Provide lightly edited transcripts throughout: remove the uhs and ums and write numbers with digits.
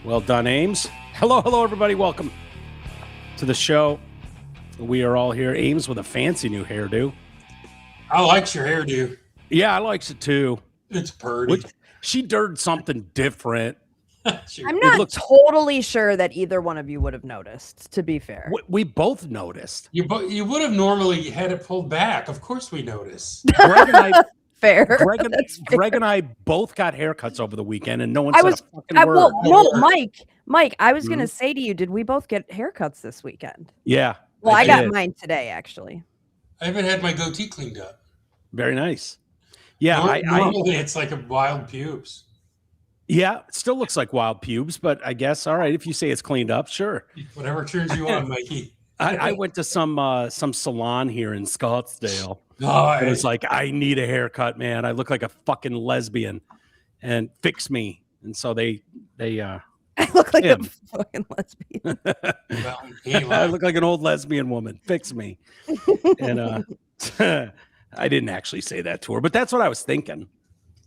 Well done, Ames. Hello, everybody. Welcome to the show. We are all here. Ames with a fancy new hairdo. I likes your hairdo. Yeah, I likes it too. It's pretty. She did something different. I'm not totally sure that either one of you would have noticed, to be fair. We both noticed. You would have normally had it pulled back. Of course we noticed. Greg and I, fair. Greg and I both got haircuts over the weekend, and no one said a fucking word. Well, no, Mike, I was going to say to you, did we both get haircuts this weekend? Yeah. Well, I got mine today, actually. I haven't had my goatee cleaned up. Very nice. Yeah. Normally it's like a wild pubes. Yeah, it still looks like wild pubes, but I guess, all right, if you say it's cleaned up, sure. Whatever turns you on, Mikey. I went to some salon here in Scottsdale. Oh, it was like, I need a haircut, man. I look like a fucking lesbian, and fix me. And so they I look like a fucking lesbian. I look like an old lesbian woman. Fix me. And I didn't actually say that to her, but that's what I was thinking.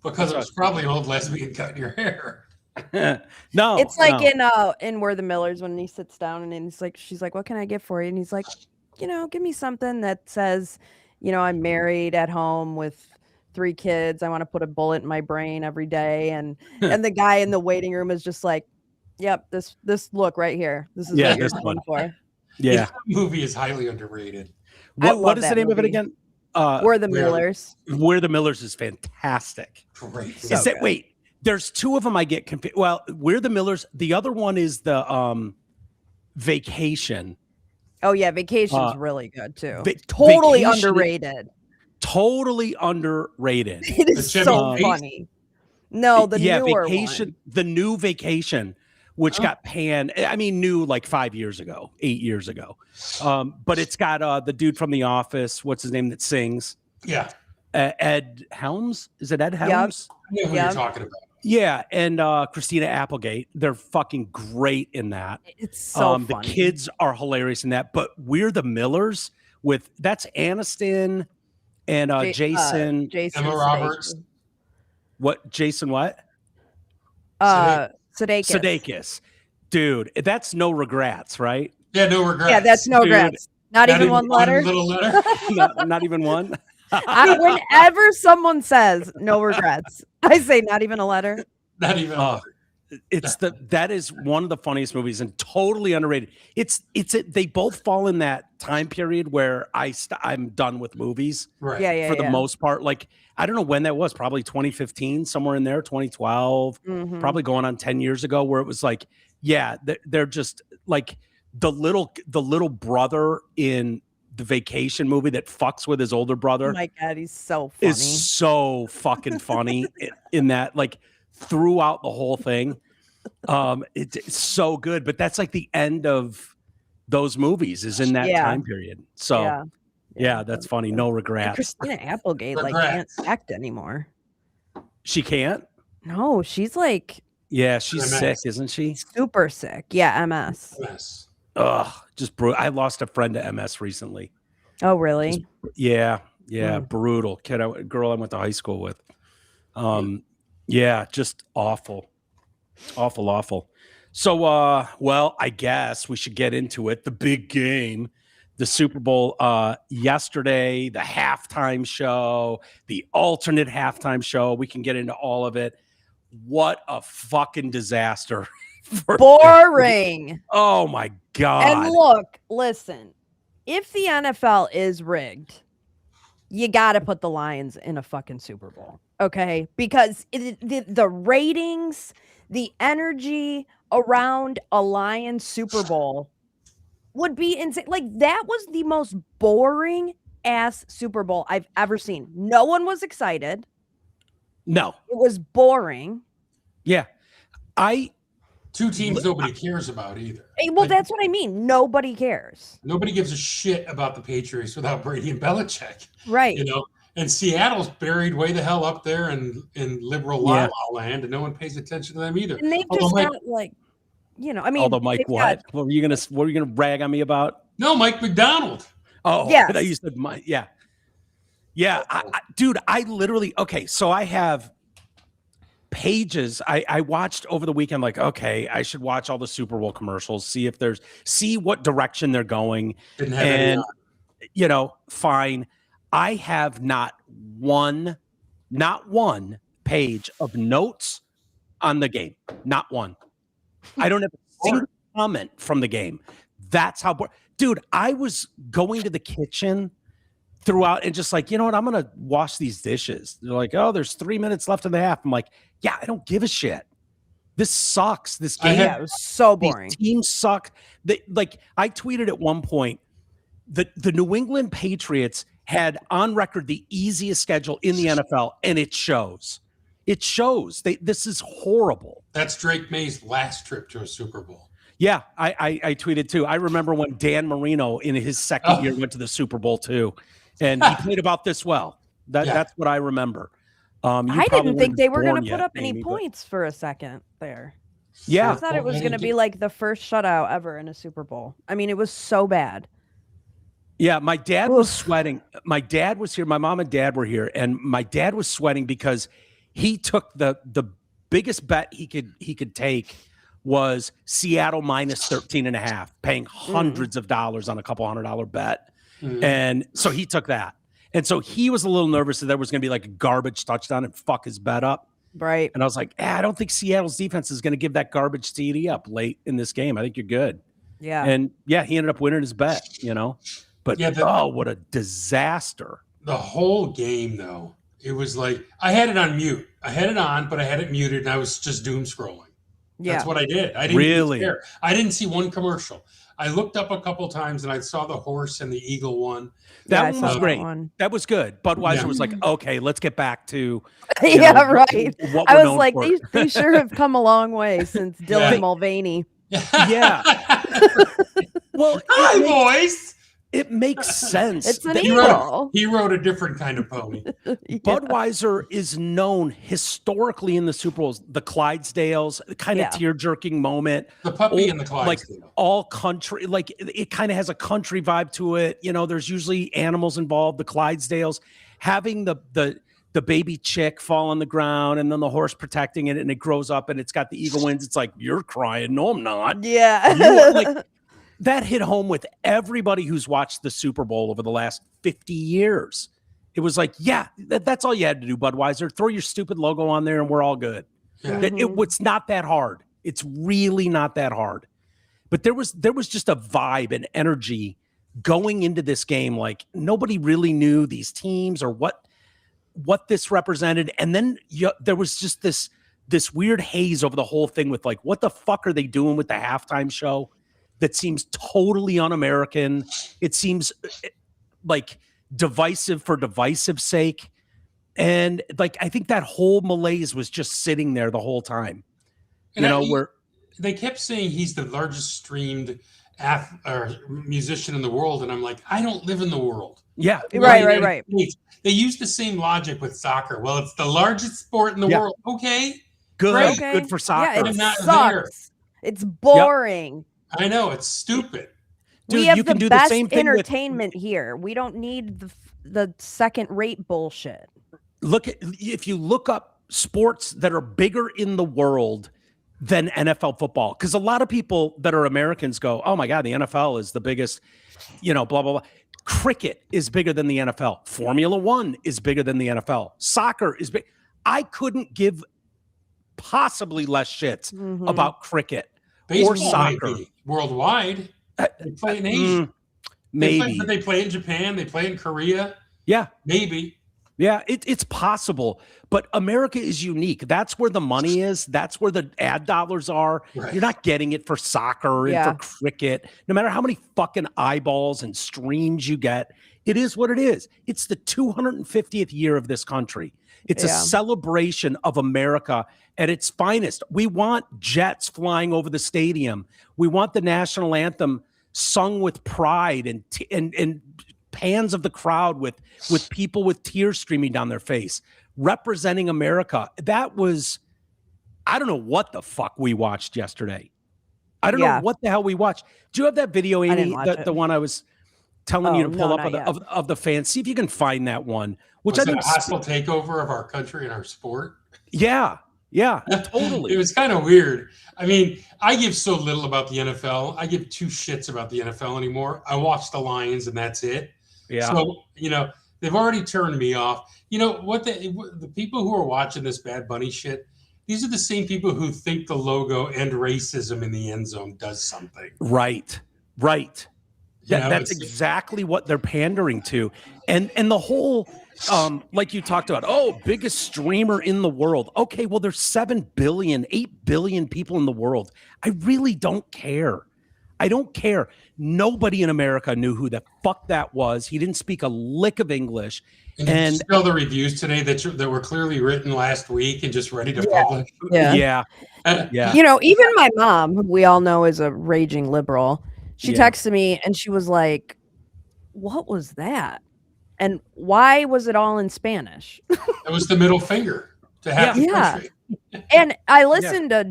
Because it was probably an old lesbian cutting your hair. No, it's like in Where the Millers, when he sits down and he's like, she's like, "What can I get for you?" And he's like, give me something that says, I'm married at home with 3 kids. I want to put a bullet in my brain every day. And the guy in the waiting room is just like, "Yep, this look right here. This is what you're going for." Yeah, this movie is highly underrated. What is the name of it again? Where the Millers. Where the Millers is fantastic. Great. Wait, there's 2 of them I get confused. Well, Where the Millers. The other one is the Vacation. Oh yeah, Vacation's really good too. Totally underrated. Totally underrated. It is so funny. No, the newer Vacation. One. The new Vacation, which got panned. I mean, new like 5 years ago, 8 years ago. But it's got the dude from The Office. What's his name that sings? Yeah. Ed Helms. Is it Ed Helms? I know who you're talking about. Yeah, and Christina Applegate. They're fucking great in that. It's so the funny. kids are hilarious in that. But We're the Millers that's Aniston and Jason. Emma Roberts. What? Jason what? Sudeikis. Dude, that's No Regrets, right? Yeah, No Regrets. Yeah, that's No Regrets. Not even one letter? Little letter? not even one? Whenever someone says No Regrets, I say not even a letter. Not even a letter. That is one of the funniest movies and totally underrated. They both fall in that time period where I'm done with movies. Right. Yeah. For the most part. Like, I don't know when that was, probably 2015, somewhere in there, 2012, probably going on 10 years ago, where it was like, yeah, they're just like the little brother in the Vacation movie that fucks with his older brother. Oh my God, he's so funny. Is so fucking funny in that, like, throughout the whole thing. It's so good, but that's like the end of those movies is in that time period. So yeah, that's funny. No Regrets. And Christina Applegate can't act anymore. She can't? No, she's like, yeah, she's MS. sick, isn't she? Super sick. Yeah, MS. Yes. Ugh, just brutal. I lost a friend to MS recently. Oh, really? Brutal. Girl I went to high school with. Yeah, just awful. Awful. So, well, I guess we should get into it. The big game, the Super Bowl yesterday, the halftime show, the alternate halftime show. We can get into all of it. What a fucking disaster. Boring. Oh my God. And look, listen, if the NFL is rigged, you got to put the Lions in a fucking Super Bowl. Okay? Because the ratings, the energy around a Lions Super Bowl would be insane. Like, that was the most boring ass Super Bowl I've ever seen. No one was excited. No. It was boring. Yeah. 2 teams nobody cares about either. Well, that's what I mean. Nobody cares. Nobody gives a shit about the Patriots without Brady and Belichick. Right. And Seattle's buried way the hell up there in liberal la la land, and no one pays attention to them either. And they've just got I mean, although Mike, what were you gonna brag on me about? No, Mike McDonald. Oh, yes. I used to Mike. Yeah. Dude, I literally, okay. So I have pages. I watched over the weekend, like, okay, I should watch all the Super Bowl commercials, see what direction they're going. Didn't have any And, you know, fine. I have not one page of notes on the game. Not one. I don't have a single comment from the game. That's how dude, I was going to the kitchen throughout and just like, you know what, I'm gonna wash these dishes. They're like, oh, there's 3 minutes left in the half. I'm like, yeah, I don't give a shit. This sucks. This game, it was so boring. These teams suck. Like I tweeted at one point that the New England Patriots had on record the easiest schedule in the NFL, and it shows. It shows. This is horrible. That's Drake May's last trip to a Super Bowl. Yeah, I tweeted too. I remember when Dan Marino in his second year went to the Super Bowl too, and he played about this well. That's what I remember. I didn't think they were going to put up any points for a second there. Yeah, I thought it was going to be like the first shutout ever in a Super Bowl. I mean, it was so bad. Yeah, my dad was sweating. My dad was here. My mom and dad were here, and my dad was sweating because he took the biggest bet he could take was Seattle minus 13.5, paying hundreds of dollars on a couple $100 bet. And so he took that. And so he was a little nervous that there was going to be like a garbage touchdown and fuck his bet up. Right. And I was like, I don't think Seattle's defense is going to give that garbage TD up late in this game. I think you're good. Yeah. And yeah, he ended up winning his bet, you know. But what a disaster. The whole game, though, it was like I had it on mute. I had it on, but I had it muted, and I was just doom scrolling. Yeah. That's what I did. I didn't even care. I didn't see one commercial. I looked up a couple times, and I saw the horse and the eagle one. That one was great. That was good. Budweiser was like, okay, let's get back to right. What I was like, they sure have come a long way since Dylan Mulvaney. Yeah. Well, hi, boys. It makes sense. It's an eagle. He rode a different kind of pony. Budweiser is known historically in the Super Bowls, the Clydesdales, the kind of tear-jerking moment. The puppy and the Clydesdale. Like all country, like it kind of has a country vibe to it. You know, there's usually animals involved, the Clydesdales. Having the baby chick fall on the ground and then the horse protecting it and it grows up and it's got the eagle wings. It's like, you're crying. No, I'm not. Yeah. That hit home with everybody who's watched the Super Bowl over the last 50 years. It was like, yeah, that's all you had to do, Budweiser. Throw your stupid logo on there and we're all good. Yeah. It's not that hard. It's really not that hard. But there was just a vibe and energy going into this game. Like nobody really knew these teams or what this represented. And then there was just this weird haze over the whole thing with like, what the fuck are they doing with the halftime show? That seems totally un-American. It seems like divisive for divisive sake. And like, I think that whole malaise was just sitting there the whole time. And they kept saying he's the largest streamed musician in the world. And I'm like, I don't live in the world. Yeah. Right. They use the same logic with soccer. Well, it's the largest sport in the world. Okay. Good. Great. Good for soccer. Yeah, it sucks. It's boring. Yep. I know, it's stupid. Dude, we have the best entertainment here. We don't need the second-rate bullshit. If you look up sports that are bigger in the world than NFL football, because a lot of people that are Americans go, oh my God, the NFL is the biggest, blah, blah, blah. Cricket is bigger than the NFL. Formula One is bigger than the NFL. Soccer is big. I couldn't give possibly less shits about cricket. Baseball or soccer worldwide. They play in Asia. Maybe they play in Japan. They play in Korea. Yeah, maybe. Yeah, it's possible. But America is unique. That's where the money is. That's where the ad dollars are. Right. You're not getting it for soccer and for cricket. No matter how many fucking eyeballs and streams you get, it is what it is. It's the 250th year of this country. It's a celebration of America at its finest. We want jets flying over the stadium. We want the national anthem sung with pride and pans of the crowd with people with tears streaming down their face, representing America. That was, I don't know what the fuck we watched yesterday. I don't know what the hell we watched. Do you have that video, Amy? The one I was telling you to pull up of the fans. See if you can find that one. Which was it a hostile takeover of our country and our sport? Yeah. Yeah, totally. It was kind of weird. I mean, I give so little about the NFL. I give two shits about the NFL anymore. I watch the Lions and that's it. Yeah. So, they've already turned me off. You know what? The people who are watching this Bad Bunny shit, these are the same people who think the logo and racism in the end zone does something. Right. That's exactly what they're pandering to. And the whole, like you talked about, biggest streamer in the world. Okay, well, there's 7 billion, 8 billion people in the world. I really don't care. I don't care. Nobody in America knew who the fuck that was. He didn't speak a lick of English. And still the reviews today that were clearly written last week and just ready to publish. Yeah. Even my mom, who we all know is a raging liberal, she texted me and she was like, "What was that? And why was it all in Spanish?" That was the middle finger to half the country. And I listened to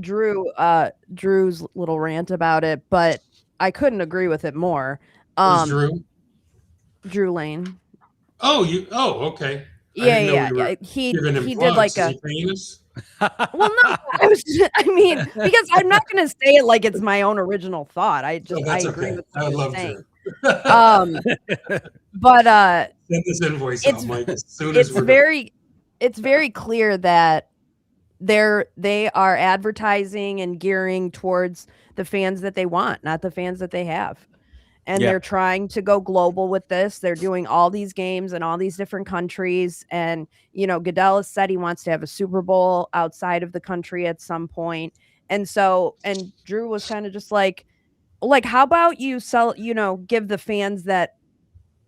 Drew's little rant about it, but I couldn't agree with it more. Drew? Drew Lane. Okay. Yeah. He did like a. Well, no, because I'm not going to say it like it's my own original thought. I agree with what you're saying. But send this invoice out, Mike, as soon as it's very clear that they are advertising and gearing towards the fans that they want, not the fans that they have. And they're trying to go global with this. They're doing all these games in all these different countries. And, Goodell has said he wants to have a Super Bowl outside of the country at some point. And Drew was kind of just like, how about you give the fans that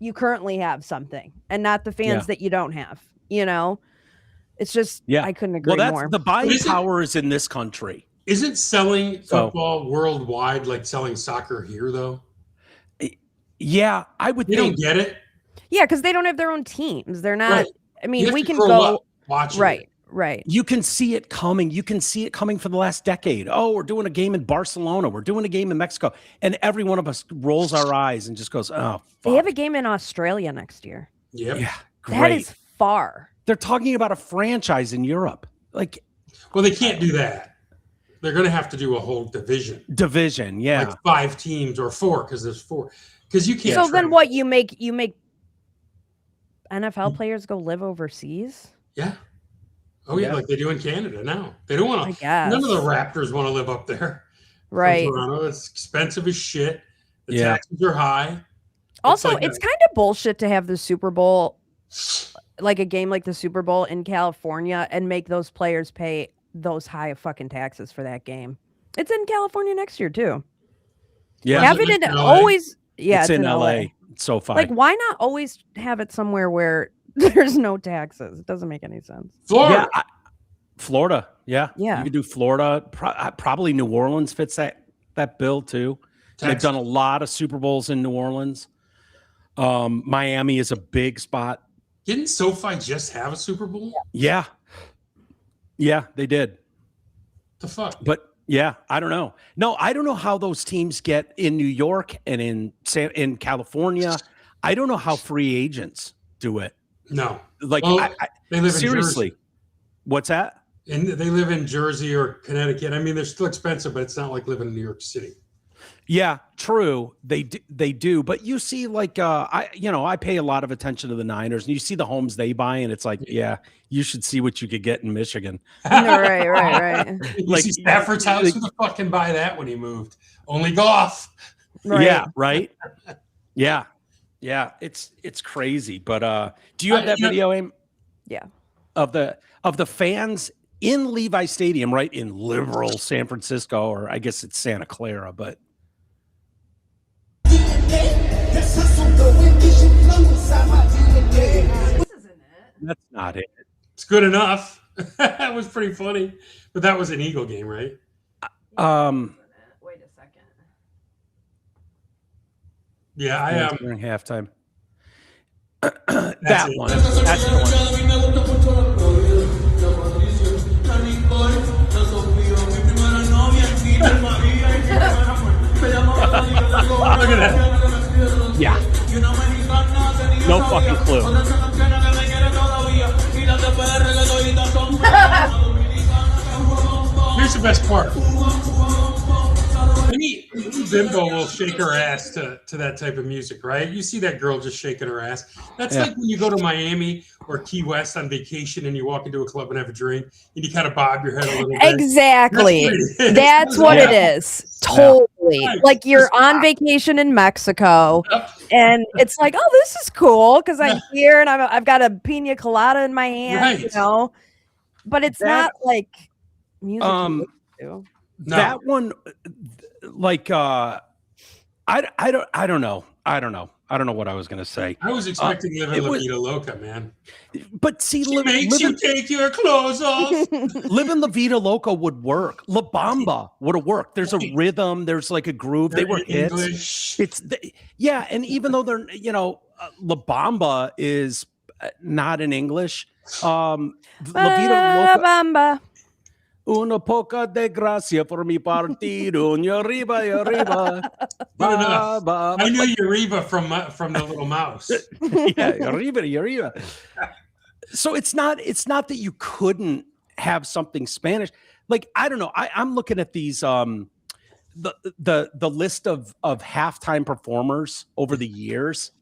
you currently have something and not the fans that you don't have, It's just, I couldn't agree more. The buying power is in this country. Isn't selling football worldwide like selling soccer here, though? Yeah, I would think. You don't get it? Yeah, because they don't have their own teams. They're not. Right. I mean, we can go watching. Right. You can see it coming. You can see it coming for the last decade. Oh, we're doing a game in Barcelona. We're doing a game in Mexico. And every one of us rolls our eyes and just goes, oh, fuck. They have a game in Australia next year. Yep. Yeah, great. That is far. They're talking about a franchise in Europe. Well, they can't do that. They're going to have to do a whole division. Yeah. Like 5 teams or 4, because there's 4. Because you can't. So then what, you make NFL players go live overseas? Yeah. Oh yeah, like they do in Canada now. They don't want to. None of the Raptors want to live up there. Right. Toronto. It's expensive as shit. The taxes are high. Also, it's kind of bullshit to have the Super Bowl, like a game like the Super Bowl in California, and make those players pay those high fucking taxes for that game. It's in California next year too. Yeah. Have it in always. Yeah, it's in LA. It's so fine. Like, why not always have it somewhere where there's no taxes? It doesn't make any sense. Florida. Florida. Yeah. Yeah. You could do Florida. Probably New Orleans fits that bill too. Texas. They've done a lot of Super Bowls in New Orleans. Miami is a big spot. Didn't SoFi just have a Super Bowl? Yeah. Yeah, they did. The fuck? But yeah, I don't know. No, I don't know how those teams get in New York and in California. I don't know how free agents do it. No, like they live seriously. In Jersey. What's that? And they live in Jersey or Connecticut. I mean, they're still expensive, but it's not like living in New York City. Yeah, true. They do. But you see, I pay a lot of attention to the Niners, and you see the homes they buy, and it's like, yeah, you should see what you could get in Michigan. Right. You see Stafford's house? Who the fuck can buy that when he moved? Only Goff. Right. Yeah, right. Yeah. It's crazy. But do you have that video, Aim? Yeah. Of the fans in Levi Stadium, right in liberal San Francisco, or I guess it's Santa Clara, but. That's not it. It's good enough. That was pretty funny, but that was an Eagle game, right? Wait a second. Yeah, I am. During halftime. That one. That's the one. Look at that. Yeah. No fucking clue. the best part. Any bimbo will shake her ass to that type of music, right? You see that girl just shaking her ass. That's like when you go to Miami or Key West on vacation and you walk into a club and have a drink and you kind of bob your head a little bit. Exactly. That's what it is. Totally. Right. Like you're on vacation in Mexico and it's like, oh, this is cool because I'm here and I've got a pina colada in my hand, you know. But it's not like music. That one, like, I don't know what I was gonna say. I was expecting Living La Vida Loca, man. But see, she makes you take your clothes off. Living La Vida Loca would work. La Bamba would have worked. There's a rhythm. There's like a groove. They were hits. English. And even though they're, La Bamba is not in English. La Vida Loca. Bamba. Una poca de gracia por mi partido. Arriba, arriba. I knew Arriba from the little mouse. Yeah, arriba. So it's not that you couldn't have something Spanish. Like, I don't know. I'm looking at these the list of halftime performers over the years.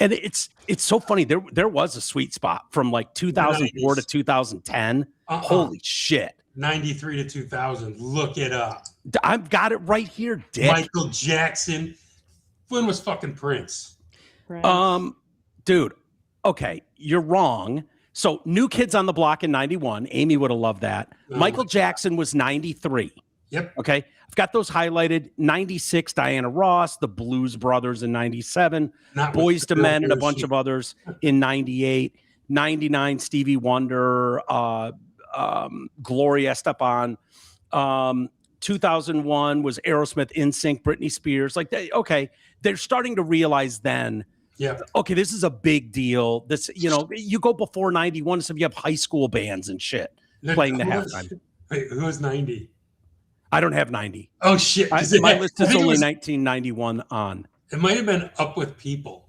And it's so funny. There was a sweet spot from like 2004 to 2010. Holy shit. 93 to 2000. Look it up. I've got it right here, Dick. Michael Jackson. When was fucking Prince? Dude, okay, you're wrong. So New Kids on the Block in 91. Amy would have loved that. Michael Jackson was 93. Yep. Okay. I've got those highlighted. 96, Diana Ross, the Blues Brothers in 97, Boys to Men and a bunch of others in 98, 99, Stevie Wonder, Gloria Estefan. 2001 was Aerosmith, NSYNC, Britney Spears. Like, they're starting to realize then, okay, this is a big deal. This, you go before 91, so you have high school bands and shit playing the halftime. Wait, who was 90? I don't have 90. Oh, shit. My list is only 1991 on. It might have been Up With People.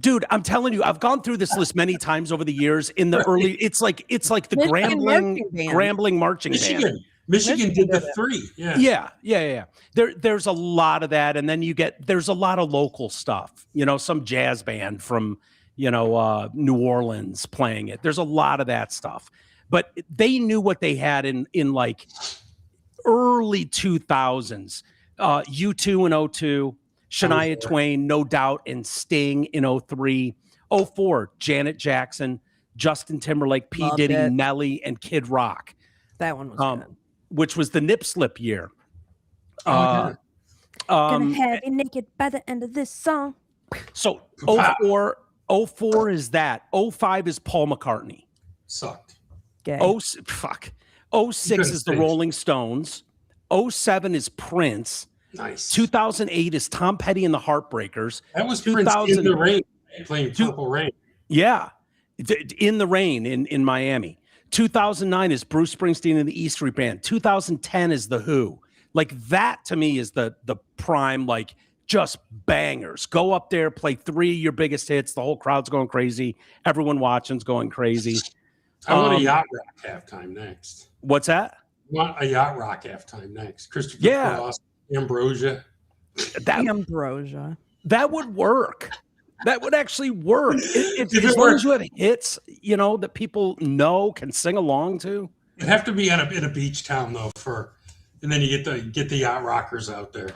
Dude, I'm telling you, I've gone through this list many times over the years. In the early, it's like the Grambling marching band. Michigan did the three. Yeah. There's a lot of that, and then there's a lot of local stuff. Some jazz band from New Orleans playing it. There's a lot of that stuff, but they knew what they had in like early 2000s. U2 in 02. Shania Twain, No Doubt, and Sting in 03. 04, Janet Jackson, Justin Timberlake, P. Diddy, Nelly, and Kid Rock. That one was good. Which was the Nip Slip year. Gonna have you naked by the end of this song. So 04 is that. 05 is Paul McCartney. Sucked. 06 is the Rolling Stones. 07 is Prince. Nice. 2008 is Tom Petty and the Heartbreakers. That was Prince in the Rain, playing Purple Rain. Yeah, In the Rain in Miami. 2009 is Bruce Springsteen and the E Street Band. 2010 is The Who. Like, that to me is the prime, like, just bangers. Go up there, play 3 of your biggest hits. The whole crowd's going crazy. Everyone watching's going crazy. I want a Yacht Rock halftime next. What's that? I want a Yacht Rock halftime next. Christopher Cross. Ambrosia. Ambrosia. That would work. That would actually work. As long as you have hits, that people know, can sing along to. It'd have to be in a beach town though, and then you get the yacht rockers out there.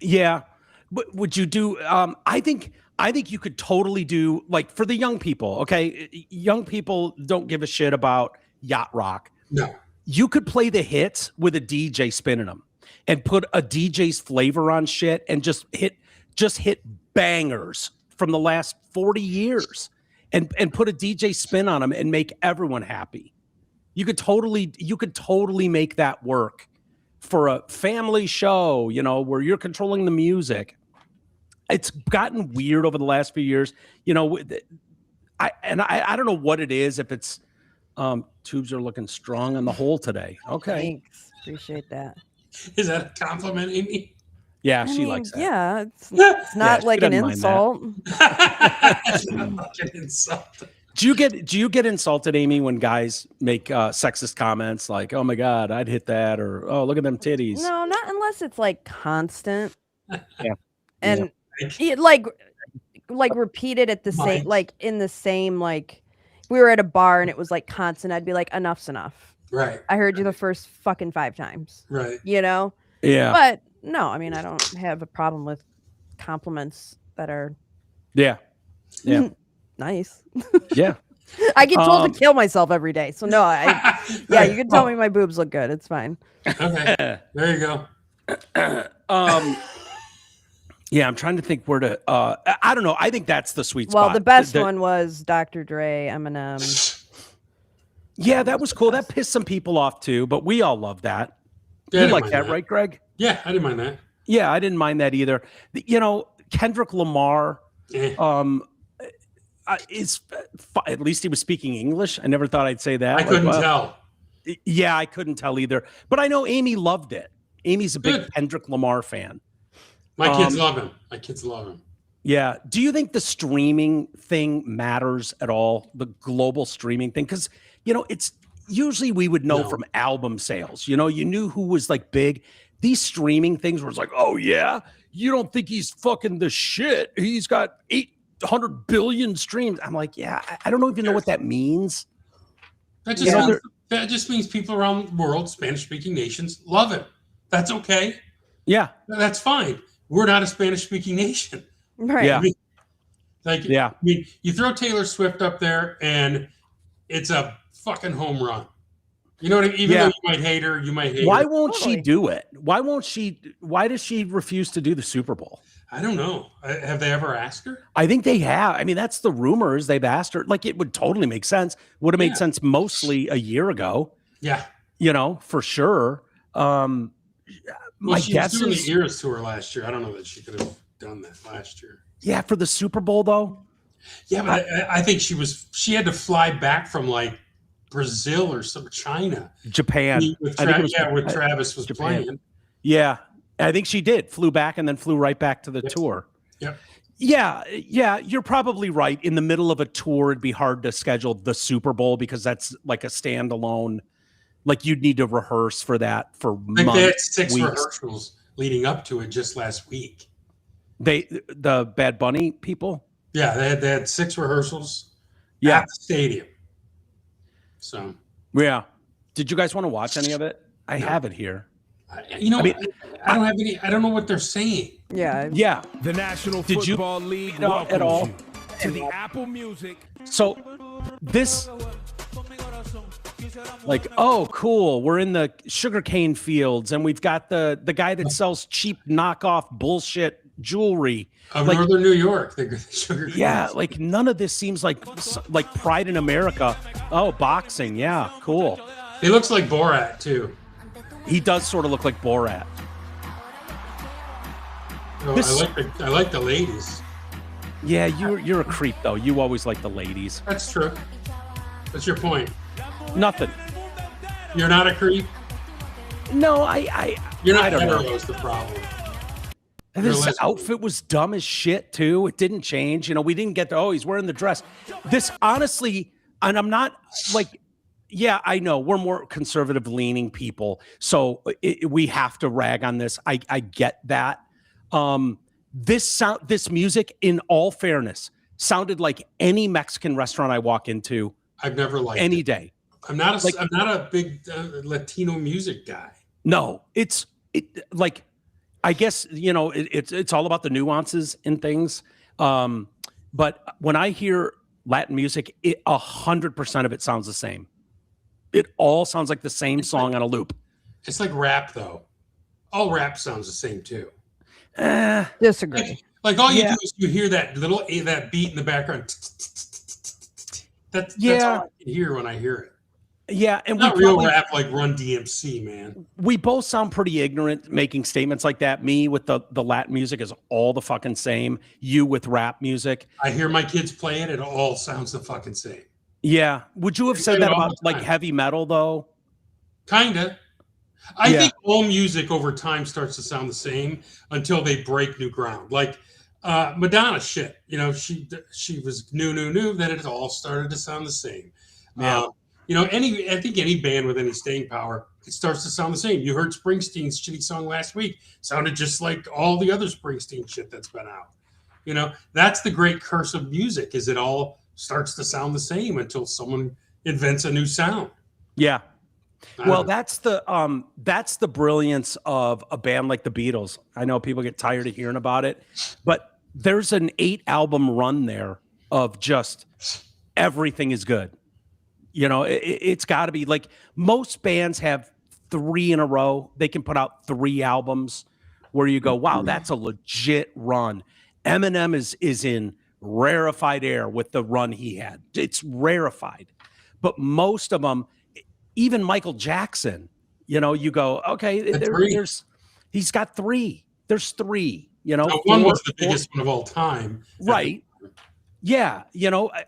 Yeah. But would you do I think you could totally do, like, for the young people, okay? Young people don't give a shit about yacht rock. No. You could play the hits with a DJ spinning them. And put a DJ's flavor on shit and just hit bangers from the last 40 years and put a DJ spin on them and make everyone happy. You could totally make that work for a family show, where you're controlling the music. It's gotten weird over the last few years. I don't know what it is, if it's tubes are looking strong on the hole today. Okay. Thanks. Appreciate that. Is that a compliment, Amy? Yeah, she likes that. Yeah, it's not like an insult. It's not like an insult. Do you get insulted, Amy, when guys make sexist comments like, "Oh my God, I'd hit that," or "Oh, look at them titties"? No, not unless it's like constant. Yeah. And Yeah. like repeated at the same, like in the same, like we were at a bar and it was like constant. I'd be like, enough's enough. Right. I heard you the first fucking 5 times. Right. You know? Yeah. But no, I mean, I don't have a problem with compliments that are Yeah. nice. Yeah. I get told to kill myself every day. So no, yeah, you can tell me my boobs look good. It's fine. Okay. There you go. Yeah, I'm trying to think where to I don't know. I think that's the sweet spot. Well, the best one was Dr. Dre, Eminem. Yeah, that was cool. That pissed some people off too, but we all love that. Yeah, You like that, right, Greg? Yeah, I didn't mind that. Yeah, I didn't mind that either. You know, Kendrick Lamar is at least he was speaking English. I never thought I'd say that. I couldn't tell. Yeah, I couldn't tell either. But I know Amy loved it. Amy's a big Kendrick Lamar fan. My kids love him. My kids love him. Yeah. Do you think the streaming thing matters at all? The global streaming thing? Because, you know, it's usually we would know from album sales. You know, you knew who was like big. These streaming things were like, oh, yeah, you don't think he's fucking the shit. He's got 800 billion streams. I'm like, yeah, I don't even know what that means. That just means people around the world, Spanish-speaking nations, love him. That's okay. Yeah. That's fine. We're not a Spanish-speaking nation. Right. Yeah. I mean, you throw Taylor Swift up there and it's a fucking home run. You know what I mean? Even though you might hate her, you might hate her. Why won't she do it? Why does she refuse to do the Super Bowl? I don't know. Have they ever asked her? I think they have. I mean, that's the rumors. They've asked her. Like, it would totally make sense. Would have made sense mostly a year ago. Yeah. You know, for sure. My she guess was doing is the Eras tour last year. I don't know that she could have done that last year. Yeah, for the Super Bowl though. Yeah, but I think she had to fly back from like Brazil or some China, Japan. With Travis was playing. Yeah, I think she did. Flew back and then flew right back to the tour. Yep. Yeah, you're probably right. In the middle of a tour, it'd be hard to schedule the Super Bowl because that's like a standalone. Like you'd need to rehearse for that for months. They had 6 rehearsals leading up to it just last week. The Bad Bunny people. Yeah, they had 6 rehearsals. Yeah. At the stadium. So. Yeah. Did you guys want to watch any of it? I have it here. I don't have any. I don't know what they're saying. Yeah. Yeah. The National Football League at all you to the Apple Music. So this, like, oh, cool. We're in the sugarcane fields, and we've got the guy that sells cheap knockoff bullshit jewelry Of Northern New York. The sugarcane. Yeah, like none of this seems like Pride in America. Oh, boxing. Yeah, cool. He looks like Borat too. He does sort of look like Borat. Oh, I like the ladies. Yeah, you're a creep though. You always like the ladies. That's true. What's your point? Nothing. You're not a creep? No, You're not hetero is the problem. And this outfit was dumb as shit too. It didn't change. You know, we didn't get he's wearing the dress. This honestly, and I'm not like, yeah, I know we're more conservative leaning people. So we have to rag on this. I get that. This music, in all fairness, sounded like any Mexican restaurant I walk into. I've never liked any it. day. I'm not a big Latino music guy. No, it's like, I guess, you know, it's all about the nuances in things. But when I hear Latin music, 100% of it sounds the same. It all sounds like the same song on a loop. It's like rap, though. All rap sounds the same too. Disagree. Like all you do is you hear that that beat in the background. That's all I can hear when I hear it. Yeah, and not real rap like Run DMC, man. We both sound pretty ignorant making statements like that. Me with the Latin music is all the fucking same. You with rap music. I hear my kids play it. It all sounds the fucking same. Yeah. Would you have said that about like heavy metal though? Kinda. I think all music over time starts to sound the same until they break new ground. Like Madonna shit. She was new. Then it all started to sound the same. Yeah. I think any band with any staying power, it starts to sound the same. You heard Springsteen's shitty song last week. Sounded just like all the other Springsteen shit that's been out. That's the great curse of music, is it all starts to sound the same until someone invents a new sound. Yeah. Well, that's the brilliance of a band like the Beatles. I know people get tired of hearing about it, but there's an 8-album run there of just everything is good. It's got to be like most bands have 3 in a row. They can put out 3 albums where you go, wow, that's a legit run. Eminem is in rarefied air with the run he had. It's rarefied. But most of them, even Michael Jackson, you go, okay, he's got 3. There's 3, one was the biggest one of all time. Right. Yeah.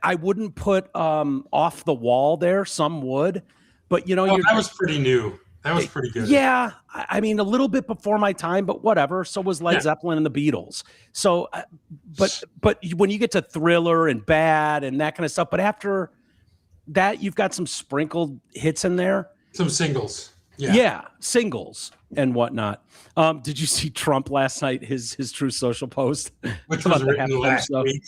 I wouldn't put Off the Wall there. Some would, but that was pretty new. That was pretty good. Yeah. I mean, a little bit before my time, but whatever. So was Led Zeppelin and the Beatles. So, but when you get to Thriller and Bad and that kind of stuff, but after that, you've got some sprinkled hits in there. Some singles. Yeah. Singles and whatnot. Did you see Trump last night, his Truth Social post? Which was written last week.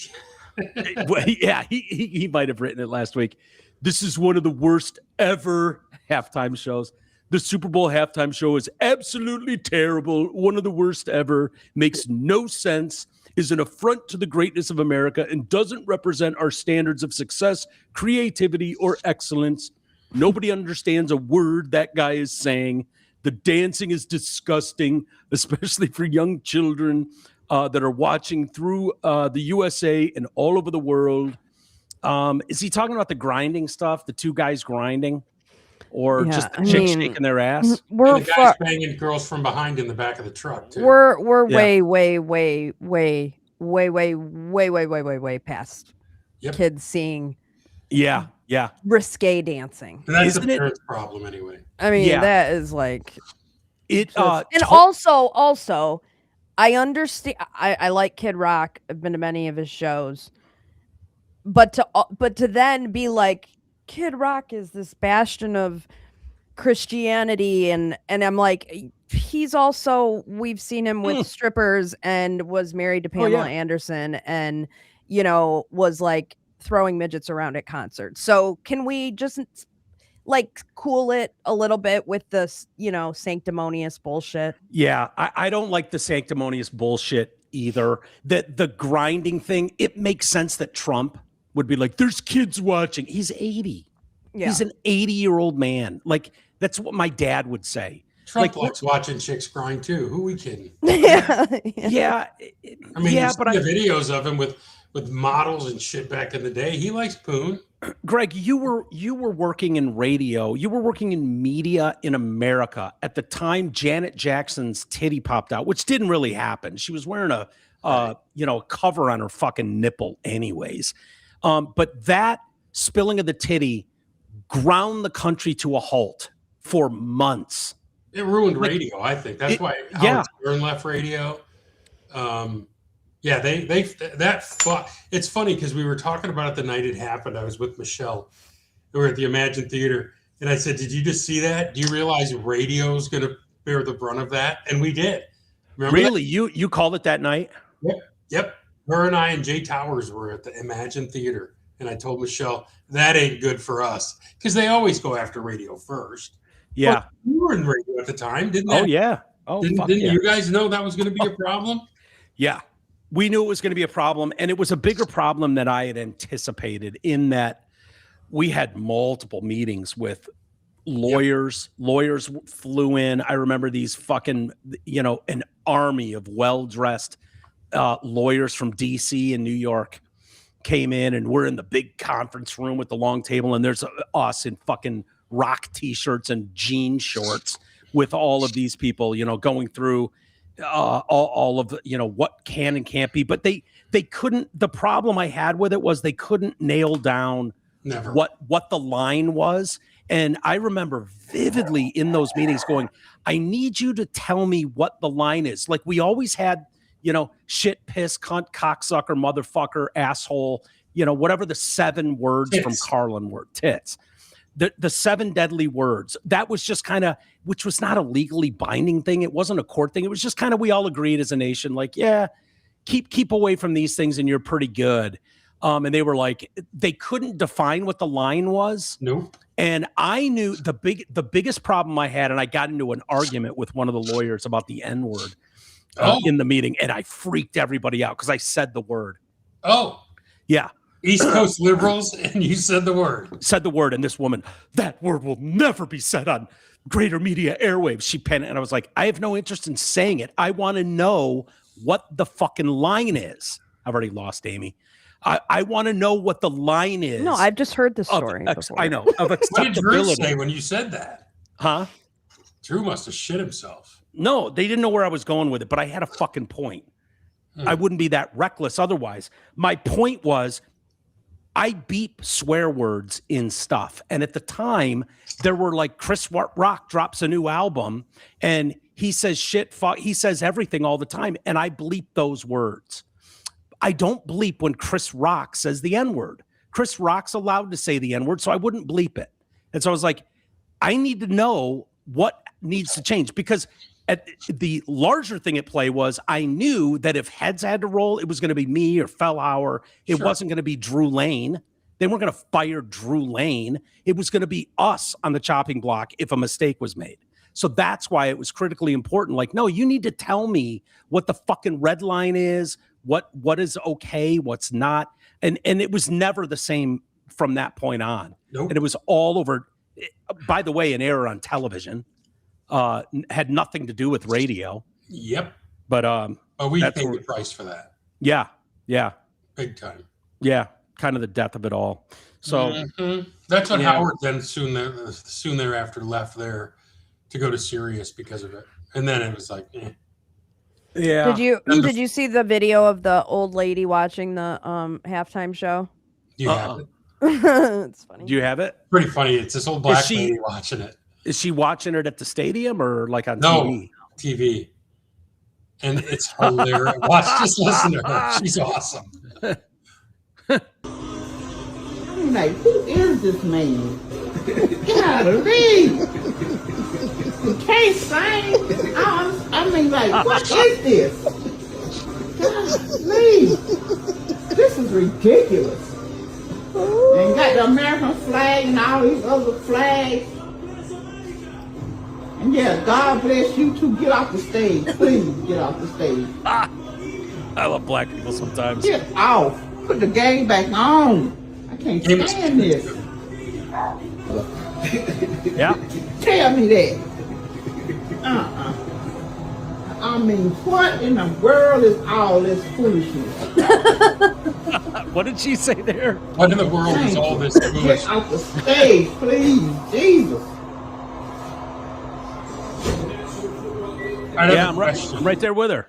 Yeah, he might have written it last week. This is one of the worst ever halftime shows. The Super Bowl halftime show is absolutely terrible. One of the worst ever. Makes no sense. Is an affront to the greatness of America and doesn't represent our standards of success, creativity, or excellence. Nobody understands a word that guy is saying. The dancing is disgusting, especially for young children that are watching through the USA and all over the world. Is he talking about the grinding stuff, the 2 guys grinding, or just the chicks shaking their ass? We're the guys banging girls from behind in the back of the truck too. We're way past kids seeing risque dancing. And that's the parents' problem anyway. I mean, that is like it. And also, I understand. I like Kid Rock. I've been to many of his shows, but to then be like, Kid Rock is this bastion of Christianity, and I'm like, he's also, we've seen him with strippers and was married to Pamela Anderson, and was like throwing midgets around at concerts. So can we just like cool it a little bit with this, sanctimonious bullshit? Yeah, I don't like the sanctimonious bullshit either. The grinding thing, it makes sense that Trump would be like, there's kids watching. He's 80. Yeah. He's an 80-year-old man. Like, that's what my dad would say. Trump likes watching chicks grind too. Who we kidding? Yeah. I mean, the videos of him with models and shit back in the day. He likes poon. Greg, you were working in radio. You were working in media in America at the time Janet Jackson's titty popped out, which didn't really happen. She was wearing a cover on her fucking nipple anyways. But that spilling of the titty ground the country to a halt for months. It ruined radio, I think. That's why Howard Stern left radio. It's funny because we were talking about it the night it happened. I was with Michelle. We were at the Imagine Theater, and I said, "Did you just see that? Do you realize radio is going to bear the brunt of that?" And we did. Remember really? That? You called it that night? Yep. Her and I and Jay Towers were at the Imagine Theater, and I told Michelle that ain't good for us because they always go after radio first. Yeah, but you were in radio at the time, didn't you? Oh yeah. Oh, didn't you guys know that was going to be a problem? Yeah. We knew it was going to be a problem, and it was a bigger problem than I had anticipated in that we had multiple meetings with lawyers. Yep. Lawyers flew in. I remember these fucking, an army of well-dressed lawyers from DC and New York came in, and we're in the big conference room with the long table, and there's us in fucking rock t-shirts and jean shorts with all of these people, going through all of what can and can't be, but they couldn't. The problem I had with it was they couldn't nail down what the line was. And I remember vividly in those meetings going, I need you to tell me what the line is. Like we always had, shit, piss, cunt, cocksucker, motherfucker, asshole, whatever the 7 words from Carlin were, tits. The 7 deadly words, that was just kind of, which was not a legally binding thing. It wasn't a court thing. It was just kind of, we all agreed as a nation, like, yeah, keep away from these things and you're pretty good. And they were like, they couldn't define what the line was. Nope. And I knew the biggest problem I had, and I got into an argument with one of the lawyers about the N-word in the meeting, and I freaked everybody out because I said the word. Oh. Yeah. East Coast liberals, and you said the word. Said the word, and this woman, that word will never be said on greater media airwaves. She penned it, and I was like, I have no interest in saying it. I want to know what the fucking line is. I've already lost Amy. I want to know what the line is. No, I've just heard the story before. I know. Of acceptability. What did Drew say when you said that? Huh? Drew must have shit himself. No, they didn't know where I was going with it, but I had a fucking point. I wouldn't be that reckless otherwise. My point was, I beep swear words in stuff. And at the time, there were like Chris Rock drops a new album and he says shit, fuck, he says everything all the time. And I bleep those words. I don't bleep when Chris Rock says the N-word. Chris Rock's allowed to say the N-word, so I wouldn't bleep it. And so I was like, I need to know what needs to change, because at the larger thing at play was I knew that if heads had to roll, it was going to be me or Fellhauer. It wasn't going to be Drew Lane. They weren't going to fire Drew Lane. It was going to be us on the chopping block if a mistake was made. So that's why it was critically important. Like, no, you need to tell me what the fucking red line is, what is okay, what's not. And it was never the same from that point on. Nope. And it was all over. By the way, an error on television. Had nothing to do with radio. Yep. But we paid the price for that. Yeah. Big time. Yeah. Kind of the death of it all. So that's what Howard then soon thereafter left there to go to Sirius because of it. And then it was like, Yeah. Did you see the video of the old lady watching the halftime show? You have it. It's funny. Do you have it? Pretty funny. It's this old black lady watching it. Is she watching it at the stadium or like on TV? TV. And it's hilarious. Just listen to her. She's awesome. I'm like, who is this man? Golly. He can't sing. I mean, like, what is this? Golly. This is ridiculous. And got the American flag and all these other flags. And yeah, God bless you too. Get off the stage. Please get off the stage. I love black people sometimes. Get off. Put the game back on. I can't stand this. Yeah. Tell me that. I mean, what in the world is all this foolishness? What did she say there? What in the world is all this foolishness? Get off the stage, please. Jesus. I'm right there with her.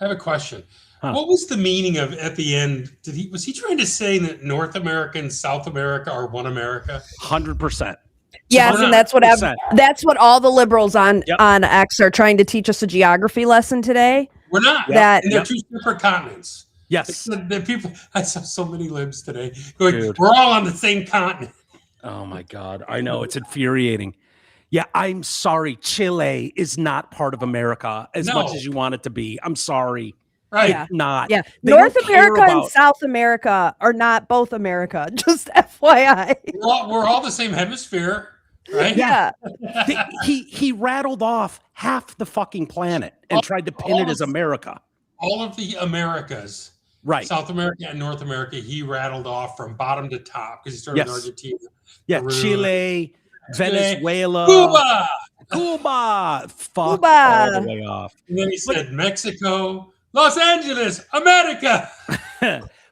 I have a question. What was the meaning of at the end? Was he trying to say that North America and South America are one America? 100%. Yes, and that's what all the liberals on X are trying to teach us a geography lesson today. We're not. That and they're two separate continents. Yes. The people. I saw so many libs today going, we're all on the same continent. Oh my God. I know, it's infuriating. Yeah, I'm sorry. Chile is not part of America as much as you want it to be. I'm sorry. Right. Yeah. Not. Yeah. They North America and South America are not both America. Just FYI. We're all the same hemisphere, right? Yeah. He rattled off half the fucking planet and tried to pin it as America. All of the Americas. Right. South America and North America, he rattled off from bottom to top because he started in Argentina. Yeah. Peru, Chile, Venezuela, Cuba. Fuck all the way off. And then he said Mexico, Los Angeles, America.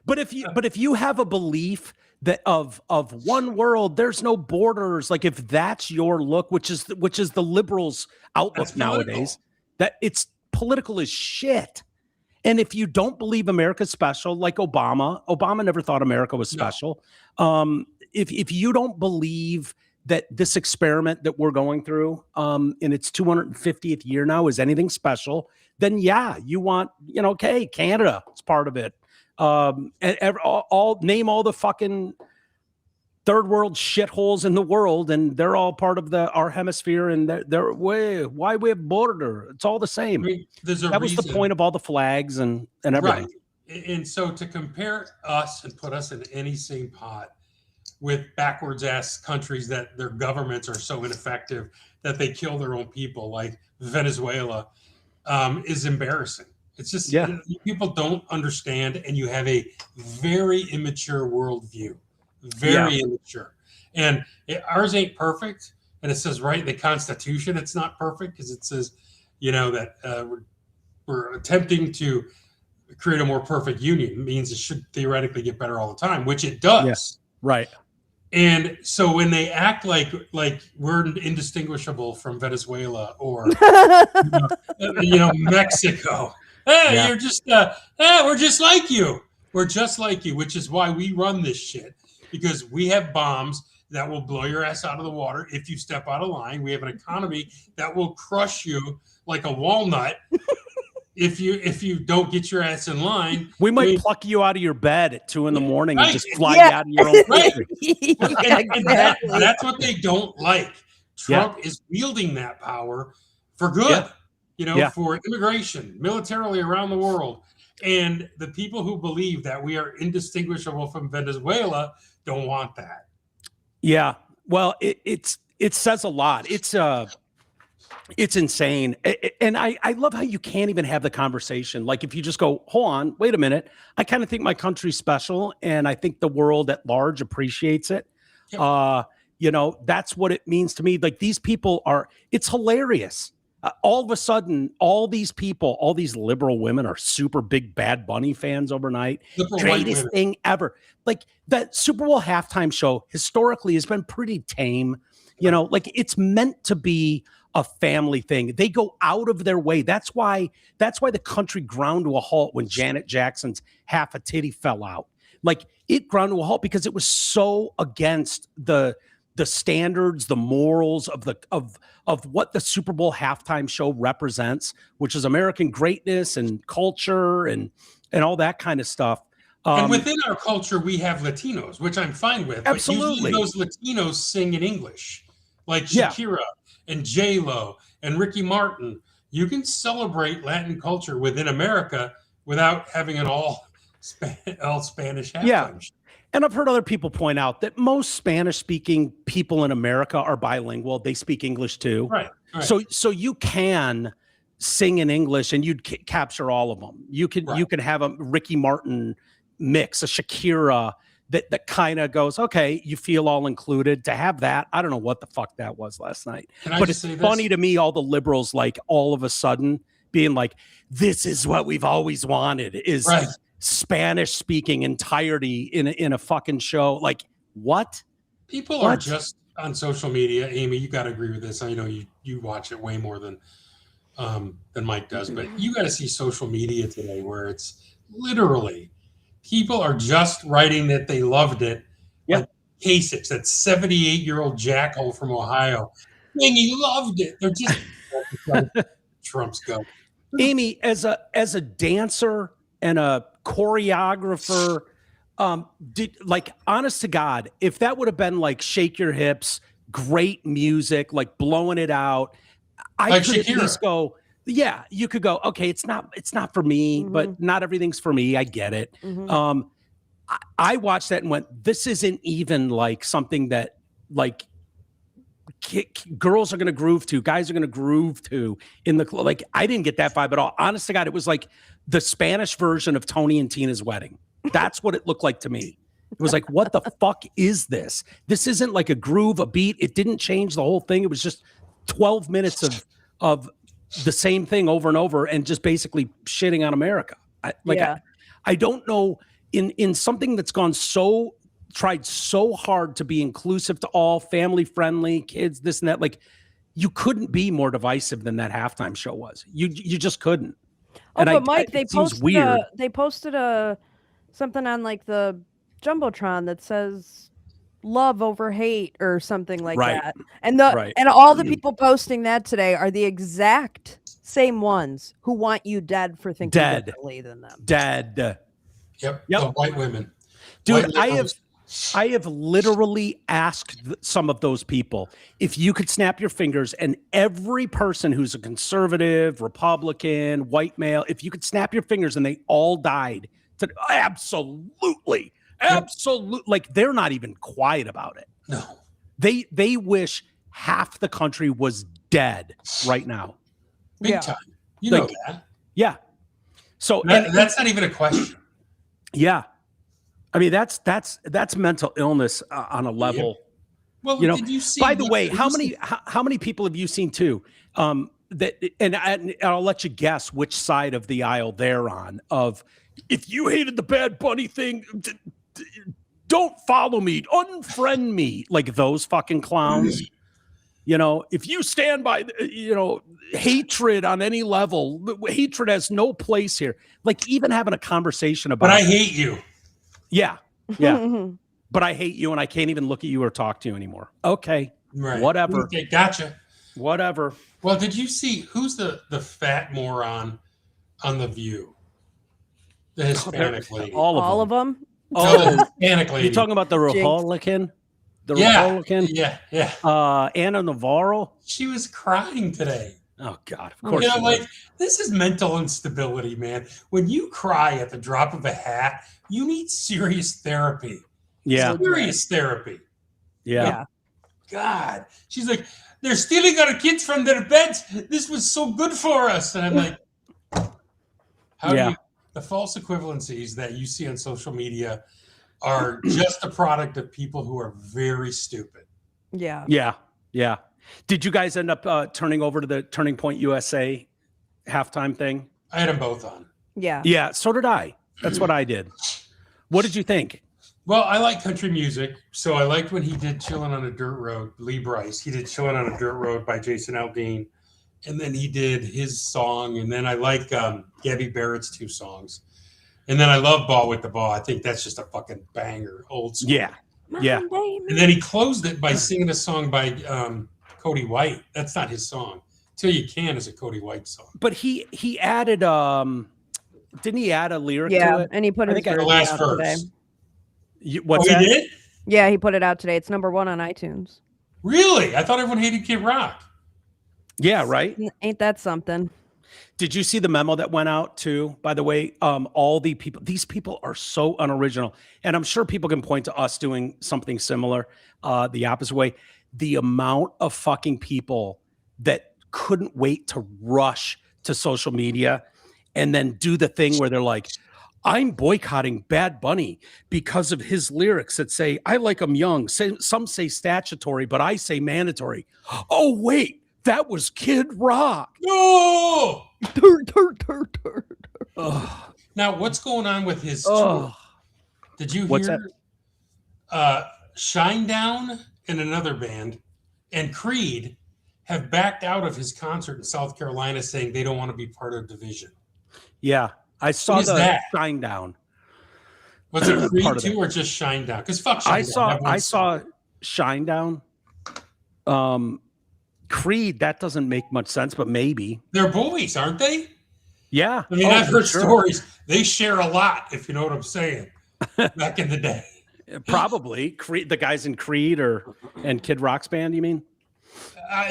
But if you have a belief that of one world, there's no borders, like if that's your look, which is the liberals' outlook nowadays, that it's political as shit. And if you don't believe America's special, like Obama never thought America was special. If you don't believe that this experiment that we're going through in its 250th year now is anything special, then yeah, you want, okay, Canada is part of it. And name all the fucking third world shitholes in the world, and they're all part of our hemisphere, and they're why we have border. It's all the same. I mean, that was the point of all the flags and everything. Right. And so to compare us and put us in any same pot with backwards ass countries that their governments are so ineffective that they kill their own people, like Venezuela, is embarrassing. It's just people don't understand, and you have a very immature worldview. Very immature, and ours ain't perfect. And it says right in the Constitution it's not perfect, because it says, that we're attempting to create a more perfect union. It means it should theoretically get better all the time, which it does. Yeah. Right. And so when they act like we're indistinguishable from Venezuela or Mexico, hey, you're just we're just like you. We're just like you, which is why we run this shit. Because we have bombs that will blow your ass out of the water if you step out of line. We have an economy that will crush you like a walnut if you don't get your ass in line. We might pluck you out of your bed at 2 a.m. and just fly you out of your own country. And that's what they don't like. Trump is wielding that power for good, for immigration, militarily around the world. And the people who believe that we are indistinguishable from Venezuela don't want that. Yeah. Well, it says a lot. It's insane. And I love how you can't even have the conversation. Like if you just go, hold on, wait a minute. I kind of think my country's special, and I think the world at large appreciates it. Yep. That's what it means to me. Like these people it's hilarious. All of a sudden, all these people, all these liberal women are super big Bad Bunny fans overnight. Greatest thing ever. Like that Super Bowl halftime show historically has been pretty tame. Like it's meant to be a family thing. They go out of their way. That's why the country ground to a halt when Janet Jackson's half a titty fell out. Like it ground to a halt because it was so against the standards, the morals of what the Super Bowl halftime show represents, which is American greatness and culture and all that kind of stuff. And within our culture, we have Latinos, which I'm fine with. Absolutely. But usually those Latinos sing in English, like Shakira and J-Lo and Ricky Martin. You can celebrate Latin culture within America without having an all Spanish halftime show. And I've heard other people point out that most Spanish-speaking people in America are bilingual. They speak English too. Right. So you can sing in English and you'd capture all of them. You could have a Ricky Martin mix, a Shakira that kind of goes, okay, you feel all included. To have that, I don't know what the fuck that was last night. But it's funny to me, all the liberals, like all of a sudden being like, this is what we've always wanted is Spanish speaking entirety in a fucking show. Like what? People are just on social media. Amy, you got to agree with this. I know you watch it way more than Mike does, but you got to see social media today where it's literally people are just writing that they loved it. Yeah. Like Kasich, that 78-year-old jackhole from Ohio, saying he loved it. They're just Trump's go. Amy, as a dancer and a choreographer, honest to God, if that would have been like Shake Your Hips, great music, like blowing it out, I could at least go, yeah, you could go, okay, it's not for me, but not everything's for me. I get it. I watched that and went, this isn't even like something that like girls are going to groove to, guys are going to groove to in the like. I didn't get that vibe at all. Honest to God, it was like the Spanish version of Tony and Tina's wedding. That's what it looked like to me. It was like, what the fuck is this? This isn't like a groove, a beat. It didn't change the whole thing. It was just 12 minutes of the same thing over and over and just basically shitting on America. I don't know, in something that's tried so hard to be inclusive to all, family friendly, kids, this and that, like you couldn't be more divisive than that halftime show was. You just couldn't. Oh, but Mike, they posted something on like the Jumbotron that says, love over hate or something like Right. that. And Right. and all the people posting that today are the exact same ones who want you dead for thinking Dead. differently than them. Dead. Yep. Yep. The white women. Dude, White I have literally asked some of those people if you could snap your fingers and every person who's a conservative, Republican, white male, if you could snap your fingers and they all died, said, absolutely. Absolutely. Like they're not even quiet about it. No. They wish half the country was dead right now. Big time. You Like, know that. Yeah. So That's not even a question. Yeah. I mean, that's mental illness on a level. Yep. Well, you know, did you see? By the way, how many people have you seen too? And I'll let you guess which side of the aisle they're on. Of if you hated the Bad Bunny thing, don't follow me, unfriend me, like those fucking clowns. You know, if you stand by, hatred on any level, hatred has no place here. Like even having a conversation about. But I hate you. Yeah. But I hate you and I can't even look at you or talk to you anymore. Okay. Right. Whatever. Okay, gotcha. Whatever. Well, did you see who's the fat moron on The View? The Hispanic lady. All of them? No, the Hispanic lady. You're talking about the Republican? The Yeah. Republican? Yeah. Anna Navarro? She was crying today. Oh, God. Of course. You know, like, this is mental instability, man. When you cry at the drop of a hat, you need serious therapy. Yeah. Serious therapy. Yeah. God. She's like, they're stealing our kids from their beds. This was so good for us. And I'm like, the false equivalencies that you see on social media are just a product of people who are very stupid. Yeah. Yeah. Yeah. Did you guys end up turning over to the Turning Point USA halftime thing? I had them both on. Yeah. Yeah. So did I. That's what I did. What did you think? Well, I like country music, so I liked when he did "Chillin' on a Dirt Road." Lee Brice, he did "Chillin' on a Dirt Road" by Jason Aldean, and then he did his song. And then I like Gabby Barrett's 2 songs, and then I love "Ball with the Ball." I think that's just a fucking banger, old school. Yeah. Yeah. And then he closed it by singing a song by Cody White. That's not his song. "Till You Can" is a Cody White song. But he added didn't he add a lyric to Yeah, it? and he put his The last out verse. today. What's He that? did? Yeah, he put it out today. It's #1 on iTunes. Really? I thought everyone hated Kid Rock. Yeah, right. Ain't that something? Did you see the memo that went out too? By the way, all the people, these people are so unoriginal, and I'm sure people can point to us doing something similar, the opposite way. The amount of fucking people that couldn't wait to rush to social media and then do the thing where they're like, I'm boycotting Bad Bunny because of his lyrics that say, I like him young. Some say statutory, but I say mandatory. Oh, wait, that was Kid Rock. No! Ugh. Now, what's going on with his Ugh. tour? Did you What's hear Shinedown and another band and Creed have backed out of his concert in South Carolina saying they don't want to be part of Division? Yeah, I saw What is the that? Shine Down. Was it Creed Part of too it. or just Shinedown? Because fuck Shinedown. I saw Shine Down. Creed, that doesn't make much sense, but maybe. They're boys, aren't they? Yeah. I mean, I've for heard sure. stories. They share a lot, if you know what I'm saying. Back in the day. Probably Creed, the guys in Creed and Kid Rock's band. You mean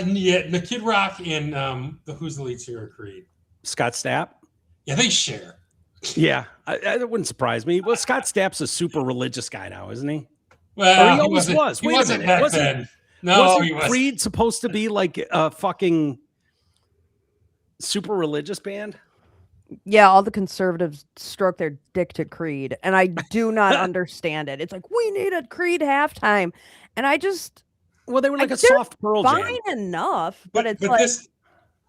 Yeah, the Kid Rock and who's the lead singer of Creed? Scott Stapp? Yeah, they share. Yeah, it wouldn't surprise me. Well, Scott Stapp's a super religious guy now, isn't he? Well, Or he always was. He Wait a wasn't minute. back then. No, Wasn't he wasn't. Creed supposed to be like a fucking super religious band? Yeah, all the conservatives stroke their dick to Creed, and I do not understand it. It's like, we need a Creed halftime, and I just Well, they were like a they're soft Pearl Jam. fine enough, but it's like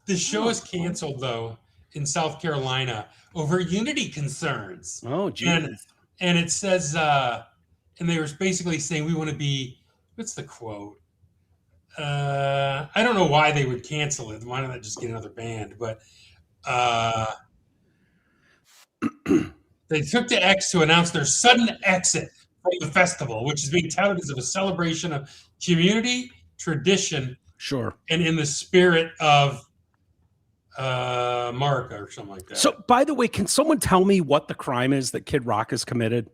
this show is canceled though in South Carolina over unity concerns. Oh, geez. And it says, and they were basically saying we want to be. What's the quote? I don't know why they would cancel it. Why not just get another band? But they took to X to announce their sudden exit from the festival, which is being touted as a celebration of community, tradition, Sure. and in the spirit of America or something like that. So, by the way, can someone tell me what the crime is that Kid Rock has committed?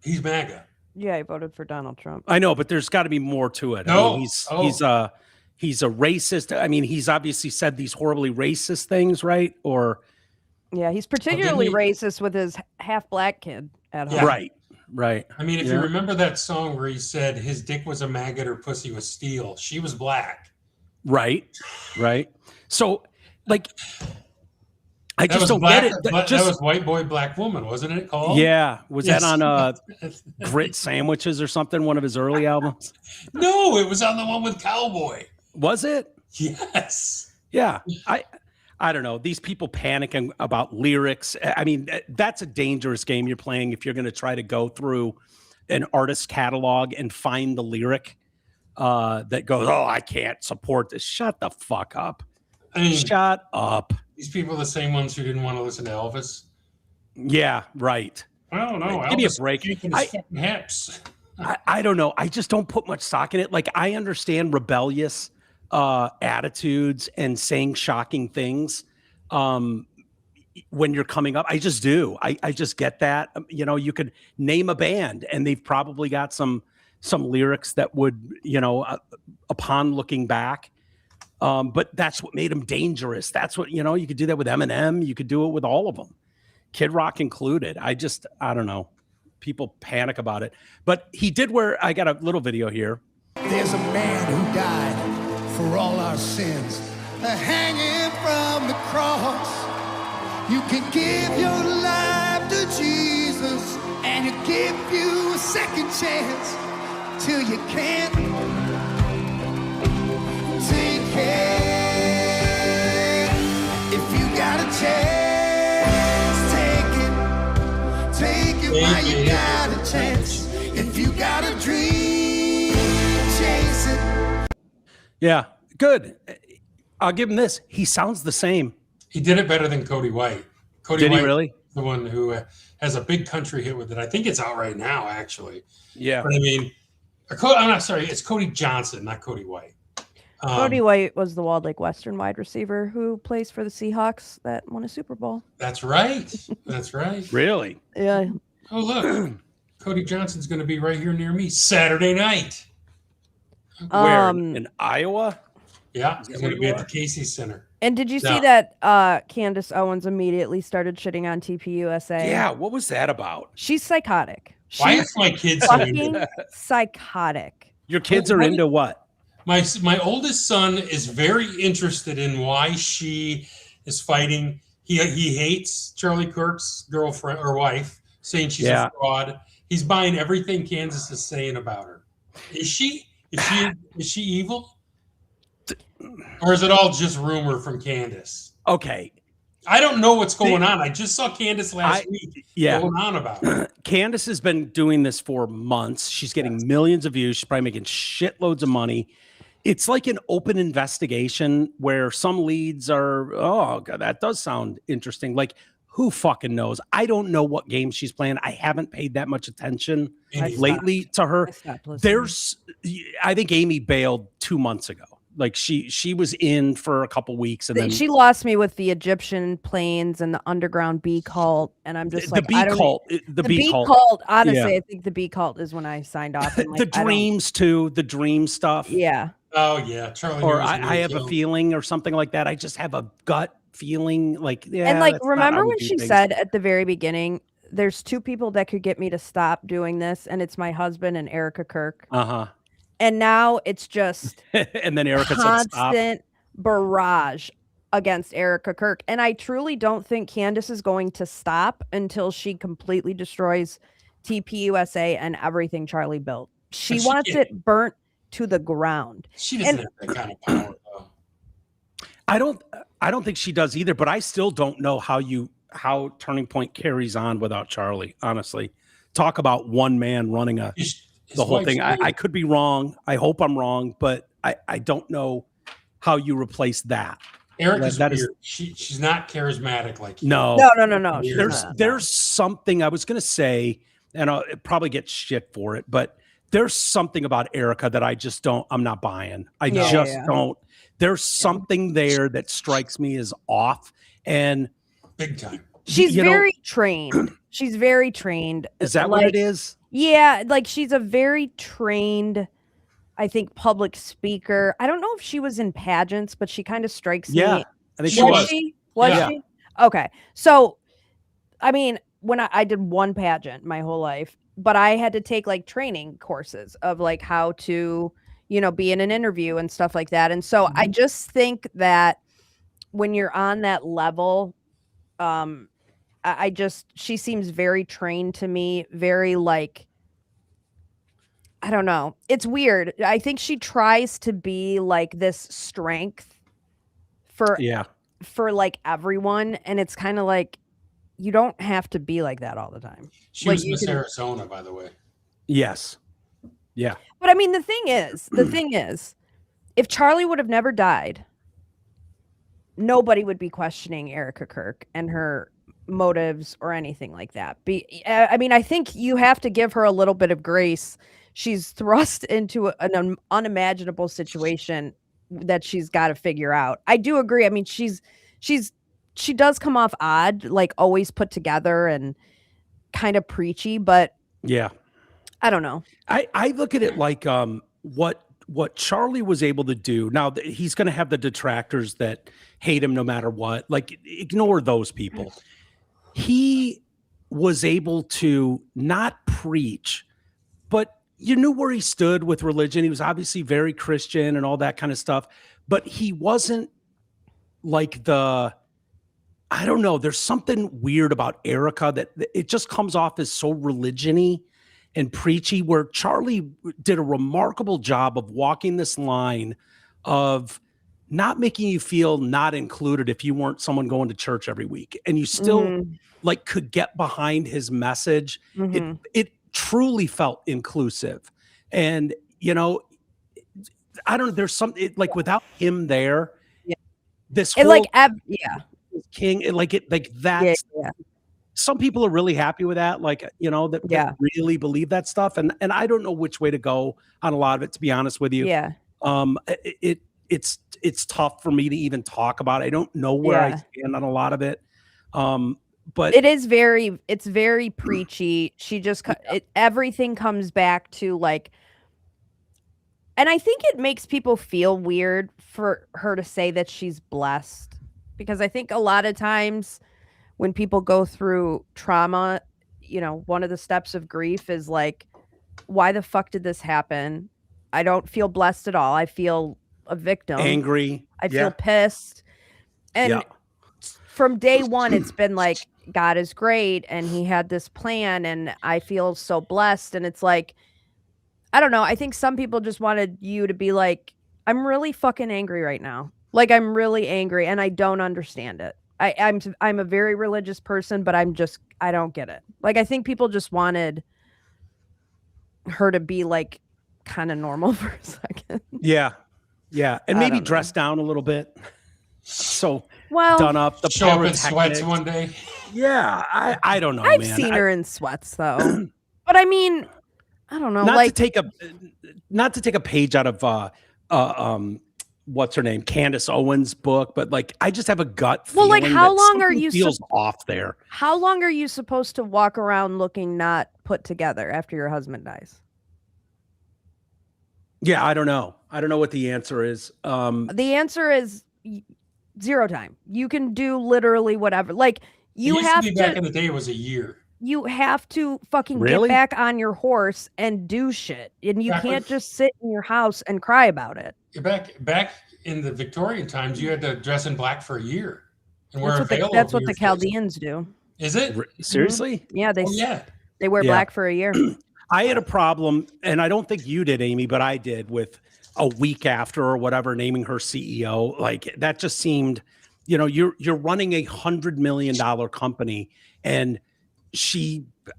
He's MAGA. Yeah, he voted for Donald Trump. I know, but there's got to be more to it. No. I mean, he's a racist. I mean, he's obviously said these horribly racist things, right? Or yeah, he's particularly racist with his half black kid at home. Right. Right. I mean, if you remember that song where he said his dick was a maggot or pussy was steel, she was black. Right. Right. So, like, I just don't get it. That was White Boy, Black Woman, wasn't it called? Yeah. Was that on Grit Sandwiches or something? One of his early albums? No, it was on the one with Cowboy. Was it? Yes. Yeah. I don't know. These people panicking about lyrics. I mean, that's a dangerous game you're playing if you're going to try to go through an artist catalog and find the lyric that goes, oh, I can't support this. Shut the fuck up. I mean, shut up. These people are the same ones who didn't want to listen to Elvis. Yeah, right. Well, no, give me a break. I don't know. I just don't put much stock in it. Like, I understand rebellious attitudes and saying shocking things when you're coming up. I just do. I just get that. You know, you could name a band and they've probably got some lyrics that would, upon looking back. But that's what made them dangerous. That's what, you could do that with Eminem. You could do it with all of them, Kid Rock included. I don't know. People panic about it. But he did I got a little video here. There's a man who died for all our sins, hanging from the cross. You can give your life to Jesus, and he'll give you a second chance till you can't take it. If you got a chance, take it while you got a chance. If you got a dream, chase it. Yeah, good. I'll give him this. He sounds the same. He did it better than Cody White. Did he really? The one who has a big country hit with it. I think it's out right now, actually. Yeah. But I mean, I'm not sorry. It's Cody Johnson, not Cody White. Cody White was the Walled Lake Western wide receiver who plays for the Seahawks that won a Super Bowl. That's right. That's right. Really? Yeah. Oh, look. Cody Johnson's going to be right here near me Saturday night. Where? In Iowa? Yeah, he's going to be at the Casey Center. And did you see that Candace Owens immediately started shitting on TPUSA? Yeah, what was that about? She's psychotic. Why is my kids so into psychotic? Your kids are into what? My oldest son is very interested in why she is fighting. He hates Charlie Kirk's girlfriend or wife, saying she's a fraud. He's buying everything Kansas is saying about her. Is she evil? Or is it all just rumor from Candace? Okay. I don't know what's going on. I just saw Candace last week going on about it. Candace has been doing this for months. She's getting millions of views. She's probably making shitloads of money. It's like an open investigation where some leads are, oh, God, that does sound interesting. Like, who fucking knows? I don't know what game she's playing. I haven't paid that much attention lately to her. I think Amy bailed 2 months ago. Like she was in for a couple weeks and then she lost me with the Egyptian planes and the underground bee cult. And I'm just like, the bee cult. Honestly, I think the bee cult is when I signed off. And the dreams too, the dream stuff. Yeah. Oh yeah. Charlie. Or I have a feeling or something like that. I just have a gut feeling like, yeah. And like, remember when she said at the very beginning, there's two people that could get me to stop doing this. And it's my husband and Erica Kirk. Uh-huh. And now it's just and then Erica constant barrage against Erica Kirk. And I truly don't think Candace is going to stop until she completely destroys TPUSA and everything Charlie built. She wants it burnt to the ground. She doesn't have that kind of power, though. I don't think she does either, but I still don't know how Turning Point carries on without Charlie, honestly. Talk about one man running the whole thing. I could be wrong. I hope I'm wrong, but I don't know how you replace that. Erica's weird. She's not charismatic like you. No. No. There's something I was going to say. and I'll probably get shit for it, but there's something about Erica that I'm not buying. I just don't. There's something there that strikes me as off, and big time. She's very trained. She's very trained. Is that what it is? Yeah, like she's a very trained, I think, public speaker. I don't know if she was in pageants, but she kind of strikes me. I think she was. Was she? Okay. So, I mean, when I did one pageant my whole life, but I had to take like training courses of like how to, be in an interview and stuff like that. And so I just think that when you're on that level, she seems very trained to me, very like, I don't know. It's weird. I think she tries to be like this strength for like everyone. And it's kind of like, you don't have to be like that all the time. She was Miss Arizona, by the way. Yes. Yeah. But I mean, the thing is, if Charlie would have never died, nobody would be questioning Erica Kirk and her motives or anything like that. I mean, I think you have to give her a little bit of grace. She's thrust into an unimaginable situation that she's got to figure out. I do agree. I mean, she does come off odd, like always put together and kind of preachy, but I don't know. I look at it like what Charlie was able to do. Now he's going to have the detractors that hate him no matter what. Like, ignore those people. He was able to not preach, but you knew where he stood with religion. He was obviously very Christian and all that kind of stuff, but he wasn't like I don't know. There's something weird about Erica that it just comes off as so religion-y and preachy, where Charlie did a remarkable job of walking this line of not making you feel not included if you weren't someone going to church every week, and you still like could get behind his message. It truly felt inclusive. And, I don't know, there's something like without him there, this whole king, that's some people are really happy with that, like, that really believe that stuff. And I don't know which way to go on a lot of it, to be honest with you. It's tough for me to even talk about. I don't know where I stand on a lot of it. But it's very preachy. She just, everything comes back to like, and I think it makes people feel weird for her to say that she's blessed, because I think a lot of times when people go through trauma, one of the steps of grief is like, why the fuck did this happen? I don't feel blessed at all. I feel a victim. Angry. I feel pissed. And from day one, it's been like, God is great and he had this plan and I feel so blessed. And it's like, I don't know. I think some people just wanted you to be like, I'm really fucking angry right now. Like, I'm really angry and I don't understand it. I'm a very religious person, but I don't get it. Like, I think people just wanted her to be like kind of normal for a second. Yeah. And maybe dress down a little bit. So done up, the show up in sweats one day. Yeah. I don't know. I've seen her in sweats though. But I mean, I don't know. Not to take a page out of what's her name, Candace Owens' book, but like I just have a gut feeling. Well, like how long are you feels off there? How long are you supposed to walk around looking not put together after your husband dies? Yeah, I don't know. I don't know what the answer is. The answer is 0 time. You can do literally whatever. Like you have to. Back in the day, it was a year. You have to fucking get back on your horse and do shit, and you can't just sit in your house and cry about it. Back in the Victorian times, you had to dress in black for a year, and that's what the Chaldeans do. Is it seriously? Mm-hmm. Yeah, they wear black for a year. I had a problem, and I don't think you did, Amy, but I did with a week after or whatever naming her CEO. Like that just seemed, you're running $100 million company, and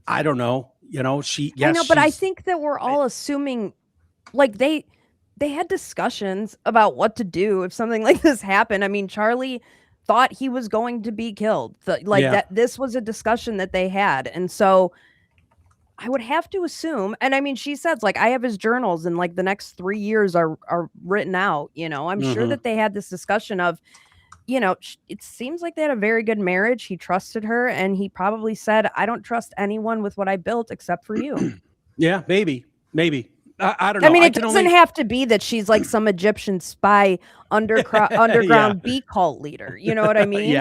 I don't know, I know, but I think that we're all assuming like they had discussions about what to do if something like this happened. I mean, Charlie thought he was going to be killed. That this was a discussion that they had. And so I would have to assume, and I mean, she says, like, I have his journals and like the next 3 years are written out, you know. I'm sure that they had this discussion of, you know, it seems like they had a very good marriage. He trusted her, and he probably said, I don't trust anyone with what I built except for you. Yeah, maybe. I don't know. I mean, it doesn't have to be that she's like some Egyptian spy underground bee cult leader. You know what I mean?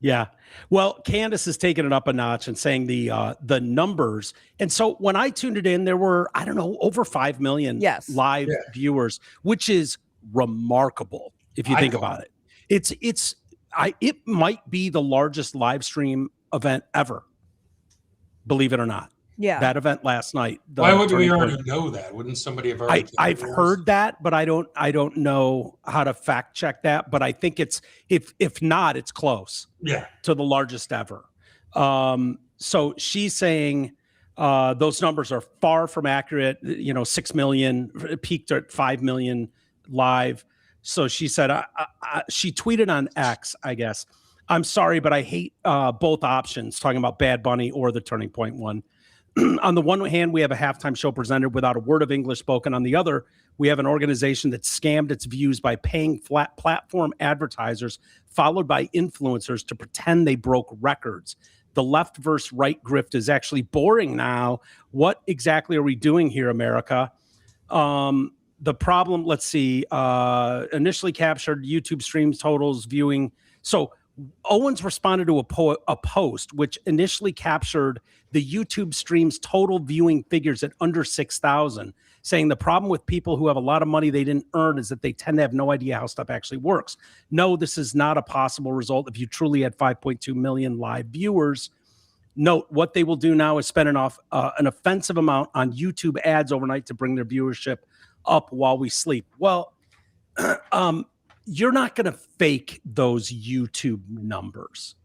Yeah. Well, Candace is taking it up a notch and saying the numbers. And so when I tuned it in, there were, I don't know, over 5 million live viewers, which is remarkable if you think about it. It might be the largest live stream event ever, believe it or not. Yeah, that event last night. Why would we already know that? Wouldn't somebody have already? I've heard that, but I don't know how to fact check that. But I think it's if not, it's close. Yeah, to the largest ever. So she's saying those numbers are far from accurate. 6 million peaked at 5 million live. So she said she tweeted on X, I guess. I'm sorry, but I hate both options. Talking about Bad Bunny or the Turning Point one. On the one hand, we have a halftime show presented without a word of English spoken. On the other, we have an organization that scammed its views by paying flat platform advertisers, followed by influencers to pretend they broke records. The left versus right grift is actually boring now. What exactly are we doing here, America? The problem, let's see, initially captured YouTube streams totals viewing. So Owens responded to a post which initially captured the YouTube stream's total viewing figures at under 6,000, saying the problem with people who have a lot of money they didn't earn is that they tend to have no idea how stuff actually works. No, this is not a possible result if you truly had 5.2 million live viewers. Note, what they will do now is spend an offensive amount on YouTube ads overnight to bring their viewership up while we sleep. Well, you're not going to fake those YouTube numbers.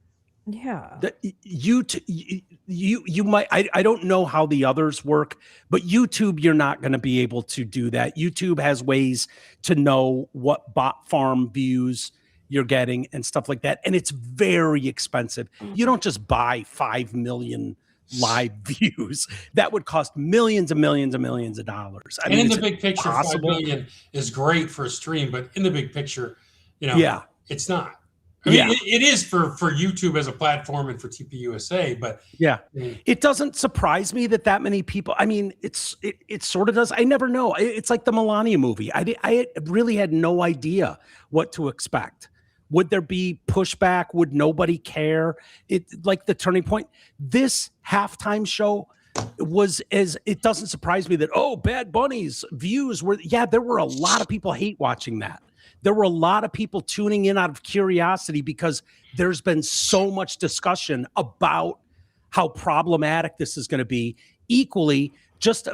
Yeah. You might, I don't know how the others work, but YouTube, you're not going to be able to do that. YouTube has ways to know what bot farm views you're getting and stuff like that. And it's very expensive. You don't just buy 5 million live views. That would cost millions and millions and millions of dollars. I mean, in the big picture, 5 million is great for a stream, but in the big picture, it's not. I mean, it is for YouTube as a platform and for TPUSA, but it doesn't surprise me that many people. I mean, it sort of does. I never know. It's like the Melania movie. I really had no idea what to expect. Would there be pushback? Would nobody care? Like the Turning Point. This halftime show it doesn't surprise me that, Bad Bunny's views were, there were a lot of people hate watching that. There were a lot of people tuning in out of curiosity because there's been so much discussion about how problematic this is going to be. Equally, just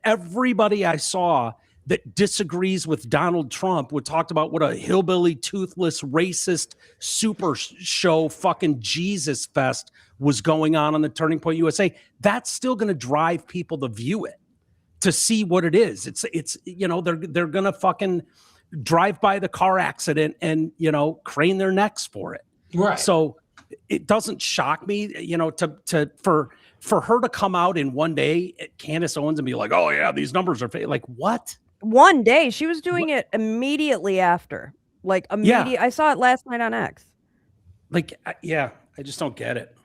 everybody I saw that disagrees with Donald Trump would talk about what a hillbilly, toothless, racist, super show fucking Jesus fest was going on the Turning Point USA. That's still going to drive people to view it, to see what it is. It's they're going to fucking drive by the car accident and, crane their necks for it. Right. So it doesn't shock me, for her to come out in one day, Candace Owens, and be like, oh yeah, these numbers are fake. Like, what? One day. She was doing it immediately after. Like, immediate. I saw it last night on X. Like, I just don't get it.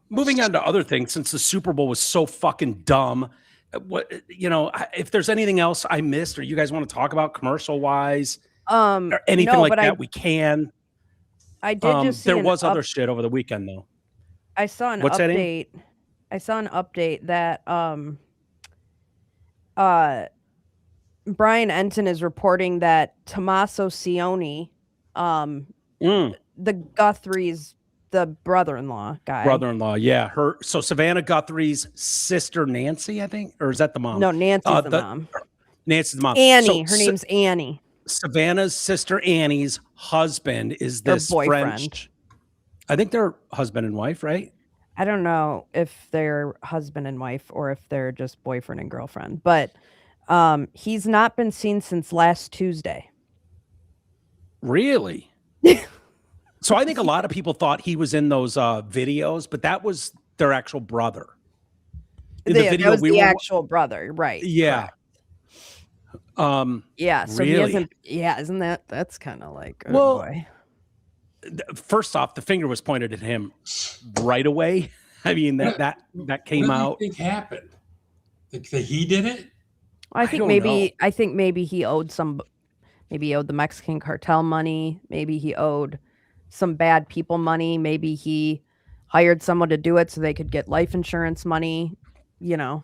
Moving on to other things, since the Super Bowl was so fucking dumb, if there's anything else I missed or you guys want to talk about commercial wise, or anything like that, we can. I did just see there was other shit over the weekend though. I saw an update. I saw an update that Brian Enton is reporting that Tommaso Cioni, the Guthrie's the brother-in-law guy. So Savannah Guthrie's sister Nancy, I think, or is that the mom? No, Nancy's the mom. Nancy's the mom. Annie, her name's Annie. Savannah's sister Annie's husband is this French. I think they're husband and wife, right? I don't know if they're husband and wife or if they're just boyfriend and girlfriend, but he's not been seen since last Tuesday. Really? So I think a lot of people thought he was in those videos, but that was their actual brother. In the That video was we the were actual brother, right? yeah. Yeah, so he Really? isn't. Yeah, isn't that's kind of like, oh Well, boy. First off, the finger was pointed at him right away. I mean that What came do out. you think happened? That he did it? I I think don't maybe know. I think maybe he owed maybe he owed the Mexican cartel money, maybe he owed some bad people money, maybe he hired someone to do it so they could get life insurance money, you know.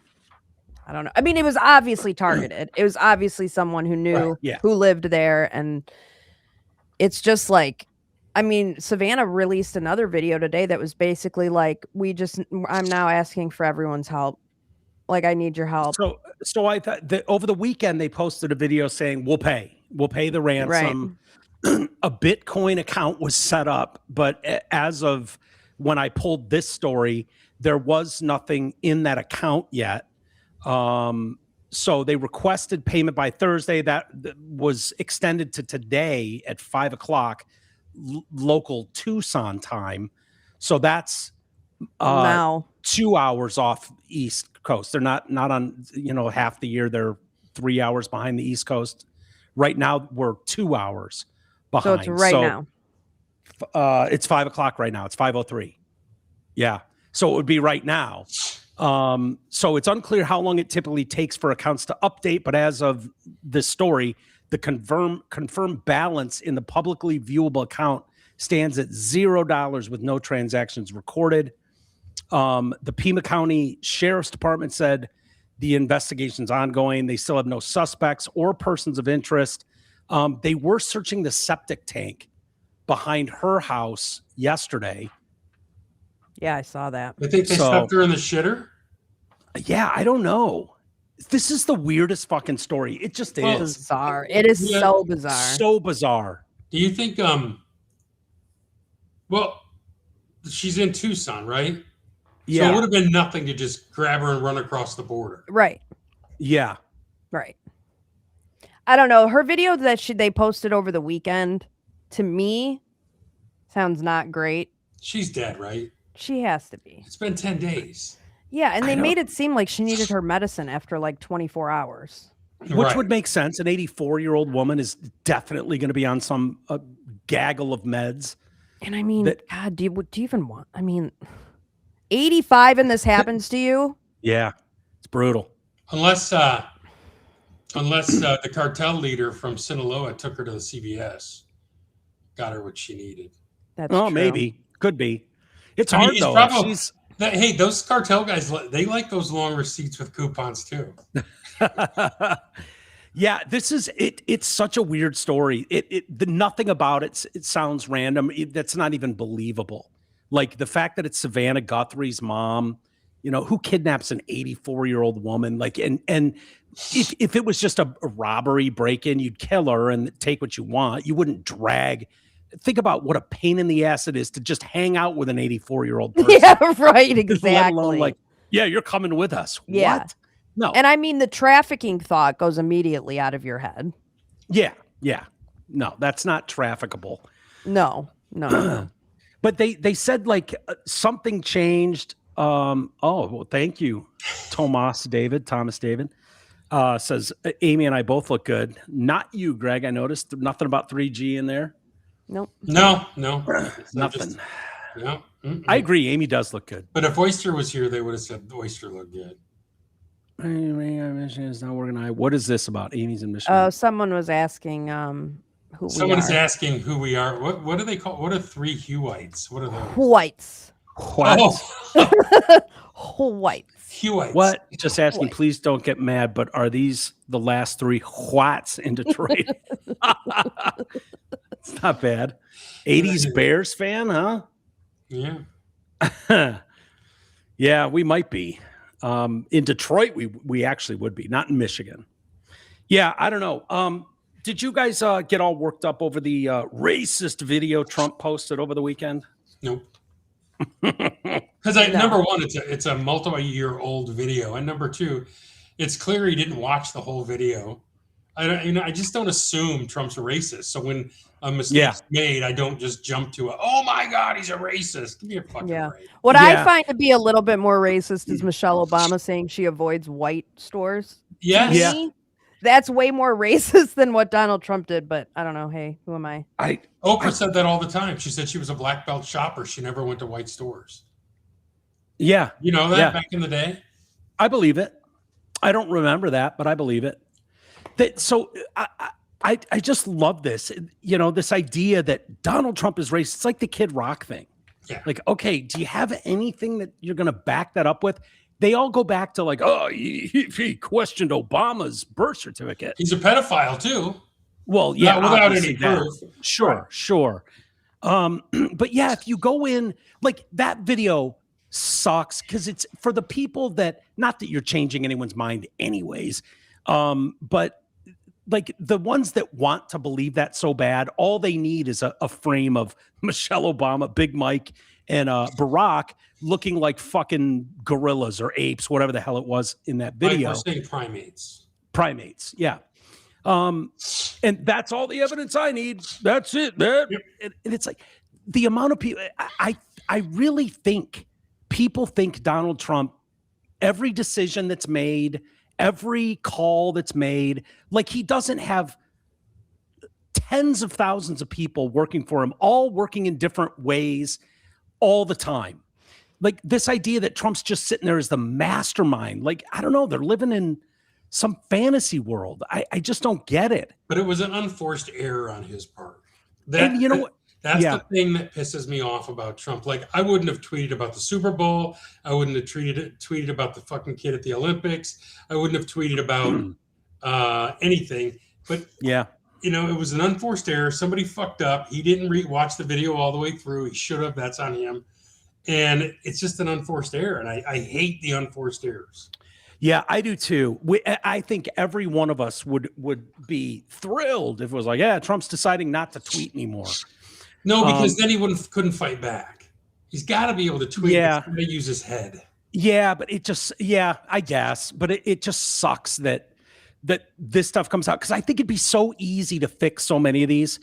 I don't know. I mean, it was obviously targeted. It was obviously someone who knew Yeah. who lived there, and it's just like, I mean, Savannah released another video today that was basically like, I'm now asking for everyone's help. Like, I need your help. So I thought that over the weekend they posted a video saying we'll pay the Right. ransom. A Bitcoin account was set up, but as of when I pulled this story, there was nothing in that account yet. So they requested payment by Thursday. That was extended to today at 5:00 local Tucson time. So that's Now, 2 hours off East Coast. They're not on, half the year. They're 3 hours behind the East Coast. Right now we're 2 hours behind. so it's right now. It's 5:00 right now. It's 5:03. Yeah. So it would be right now. So it's unclear how long it typically takes for accounts to update, but as of this story, the confirmed balance in the publicly viewable account stands at $0 with no transactions recorded. The Pima County Sheriff's Department said the investigation's ongoing. They still have no suspects or persons of interest. They were searching the septic tank behind her house yesterday. Yeah, I saw that. I think they stuffed her in the shitter. Yeah, I don't know. This is the weirdest fucking story. It just Well, is. Bizarre. It is so bizarre. So bizarre. Do you think well, she's in Tucson, right? Yeah. So it would have been nothing to just grab her and run across the border. Right. Yeah. Right. I don't know. Her video that they posted over the weekend, to me, sounds not great. She's dead, right? She has to be. It's been 10 days. Yeah, and they made it seem like she needed her medicine after like 24 hours. Which would make sense. An 84-year-old woman is definitely going to be on some gaggle of meds. And I mean, God, do you even want? I mean, 85 and this happens to you? Yeah, it's brutal. Unless the cartel leader from Sinaloa took her to the CVS, got her what she needed. That's true. Maybe. Could be. It's hard, though. Hey, those cartel guys, they like those long receipts with coupons, too. Yeah, this is it. It's such a weird story. Nothing about it sounds random. That's not even believable. Like the fact that it's Savannah Guthrie's mom, who kidnaps an 84-year-old woman? Like, and if it was just a robbery break-in, you'd kill her and take what you want. You wouldn't drag. Think about what a pain in the ass it is to just hang out with an 84-year-old person. Yeah, right. Exactly. Let alone like, yeah, you're coming with us. Yeah. What? No. And I mean, the trafficking thought goes immediately out of your head. Yeah. No, that's not trafficable. No. But they said like something changed. Well, thank you, Thomas David. Says Amy and I both look good. Not you, Greg. I noticed nothing about 3G in there. Nope. No. Nothing. No. I agree. Amy does look good. But if Oyster was here, they would have said Oyster looked good. Michigan is not working. What is this about? Amy's in Michigan. Someone was asking who Someone we is are. asking who we are. What do they call? What are 3 Huites? What are those? Whites. What? Whites. Huites. What? Just asking. Please don't get mad. But are these the last 3 Whats in Detroit? It's not bad. 80s Bears fan, huh? Yeah. Yeah, we might be. In Detroit, we actually would be, not in Michigan. Yeah, I don't know. Did you guys get all worked up over the racist video Trump posted over the weekend? Nope. Because number one, it's a multi-year old video, and number two, it's clear he didn't watch the whole video. I just don't assume Trump's a racist. So when a mistake's made, I don't just jump to oh my God, he's a racist. Give me a fucking break. What I find to be a little bit more racist is Michelle Obama saying she avoids white stores. Yes. To me, that's way more racist than what Donald Trump did. But I don't know. Hey, who am I? Oprah said that all the time. She said she was a black belt shopper. She never went to white stores. Yeah. You know that back in the day? I believe it. I don't remember that, but I believe it. So I just love this, this idea that Donald Trump is racist. It's like the Kid Rock thing. Yeah. Like, okay, do you have anything that you're going to back that up with? They all go back to like, oh, he questioned Obama's birth certificate. He's a pedophile too. Well, yeah, without any proof. Sure. But yeah, if you go in, like that video sucks because it's for the people that, not that you're changing anyone's mind anyways, but like the ones that want to believe that so bad, all they need is a frame of Michelle Obama, Big Mike, and Barack looking like fucking gorillas or apes, whatever the hell it was in that video. We're saying primates. Primates, yeah. And that's all the evidence I need. That's it, man. Yep. And it's like the amount of people. I really think people think Donald Trump, every decision that's made, every call that's made, like he doesn't have tens of thousands of people working for him, all working in different ways all the time. Like this idea that Trump's just sitting there as the mastermind. Like, I don't know, they're living in some fantasy world. I just don't get it. But it was an unforced error on his part. And you know what? That's the thing that pisses me off about Trump. Like, I wouldn't have tweeted about the Super Bowl. I wouldn't have tweeted about the fucking kid at the Olympics. I wouldn't have tweeted about anything. But it was an unforced error. Somebody fucked up. He didn't watch the video all the way through. He should have. That's on him. And it's just an unforced error. And I hate the unforced errors. Yeah, I do too. I think every one of us would be thrilled if it was like, yeah, Trump's deciding not to tweet anymore. No, because then he couldn't fight back. He's got to be able to tweet. Yeah, to use his head. Yeah, but it just, I guess, but it just sucks that this stuff comes out because I think it'd be so easy to fix so many of these.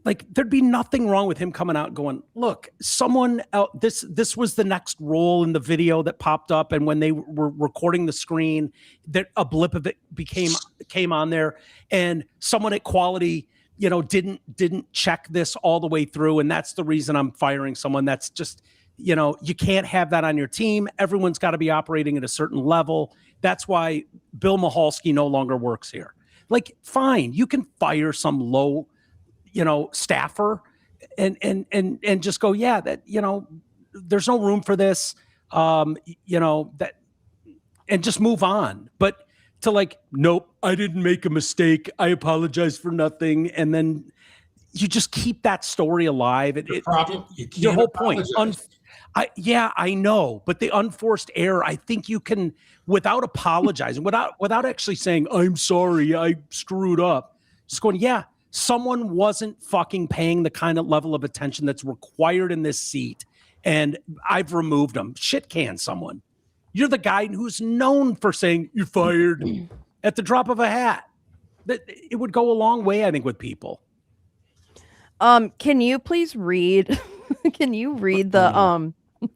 Like there'd be nothing wrong with him coming out and going, look, someone else, this was the next roll in the video that popped up, and when they were recording the screen, that a blip of it came on there, and someone at quality, didn't check this all the way through, and that's the reason I'm firing someone. That's just, you can't have that on your team. Everyone's got to be operating at a certain level. That's why Bill Mahalski no longer works here. Like, fine, you can fire some low, staffer and just go, yeah, that, there's no room for this, that, and just move on. But to like, nope, I didn't make a mistake, I apologize for nothing. And then you just keep that story alive. Your whole point. I know, but the unforced error, I think you can, without apologizing, without actually saying, I'm sorry, I screwed up, just going, yeah, someone wasn't fucking paying the kind of level of attention that's required in this seat, and I've removed them. Shit can someone. You're the guy who's known for saying you're fired at the drop of a hat. That it would go a long way, I think, with people. Can you please read? Can you read the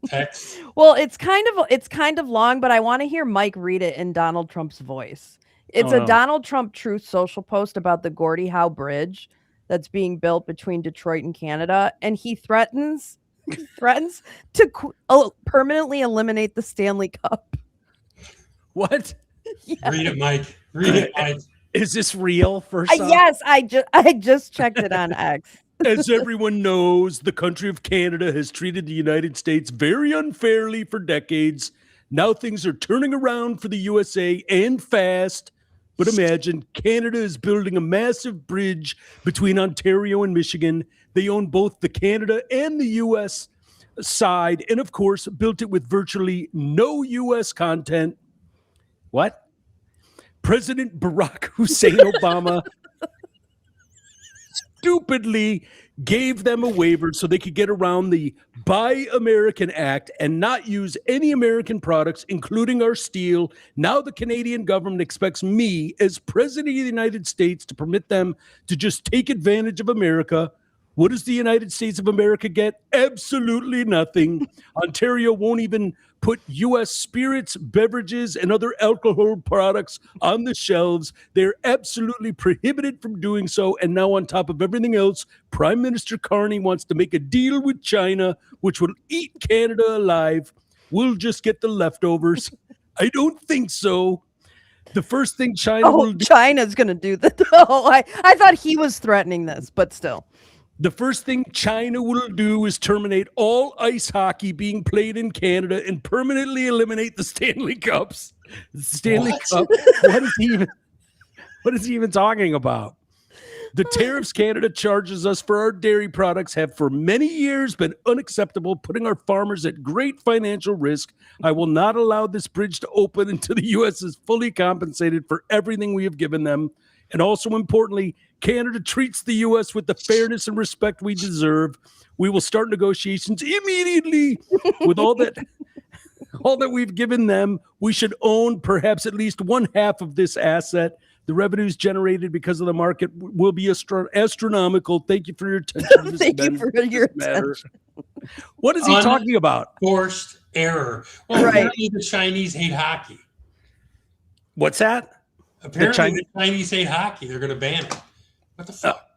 text? Well, it's kind of long, but I want to hear Mike read it in Donald Trump's voice. It's a Donald Trump Truth Social post about the Gordie Howe Bridge that's being built between Detroit and Canada, and he threatens to permanently eliminate the Stanley Cup. What? Yeah. Read it, Mike. Read it, Mike. Is this real? First off? Yes, I just checked it on X. As everyone knows, the country of Canada has treated the United States very unfairly for decades. Now things are turning around for the USA, and fast. But imagine, Canada is building a massive bridge between Ontario and Michigan. They own both the Canada and the U.S. side, and of course, built it with virtually no U.S. content. What? President Barack Hussein Obama stupidly gave them a waiver so they could get around the Buy American Act and not use any American products, including our steel. Now the Canadian government expects me, as President of the United States, to permit them to just take advantage of America. What does the United States of America get? Absolutely nothing. Ontario won't even put U.S. spirits, beverages, and other alcohol products on the shelves. They're absolutely prohibited from doing so. And now, on top of everything else, Prime Minister Carney wants to make a deal with China, which will eat Canada alive. We'll just get the leftovers. I don't think so. The first thing China will do. China's going to do that. Oh, I thought he was threatening this, but still. The first thing China will do is terminate all ice hockey being played in Canada and permanently eliminate the Stanley Cups. The Stanley Cup. What is he even talking about? The tariffs Canada charges us for our dairy products have for many years been unacceptable, putting our farmers at great financial risk. I will not allow this bridge to open until the U.S. is fully compensated for everything we have given them. And also importantly, Canada treats the U.S. with the fairness and respect we deserve. We will start negotiations immediately with all that we've given them. We should own perhaps at least one half of this asset. The revenues generated because of the market will be astronomical. Thank you for your attention. Thank you for your attention. What is he talking about? Forced error. Well, apparently the Chinese hate hockey. What's that? Apparently the Chinese hate hockey. They're going to ban it. What the fuck?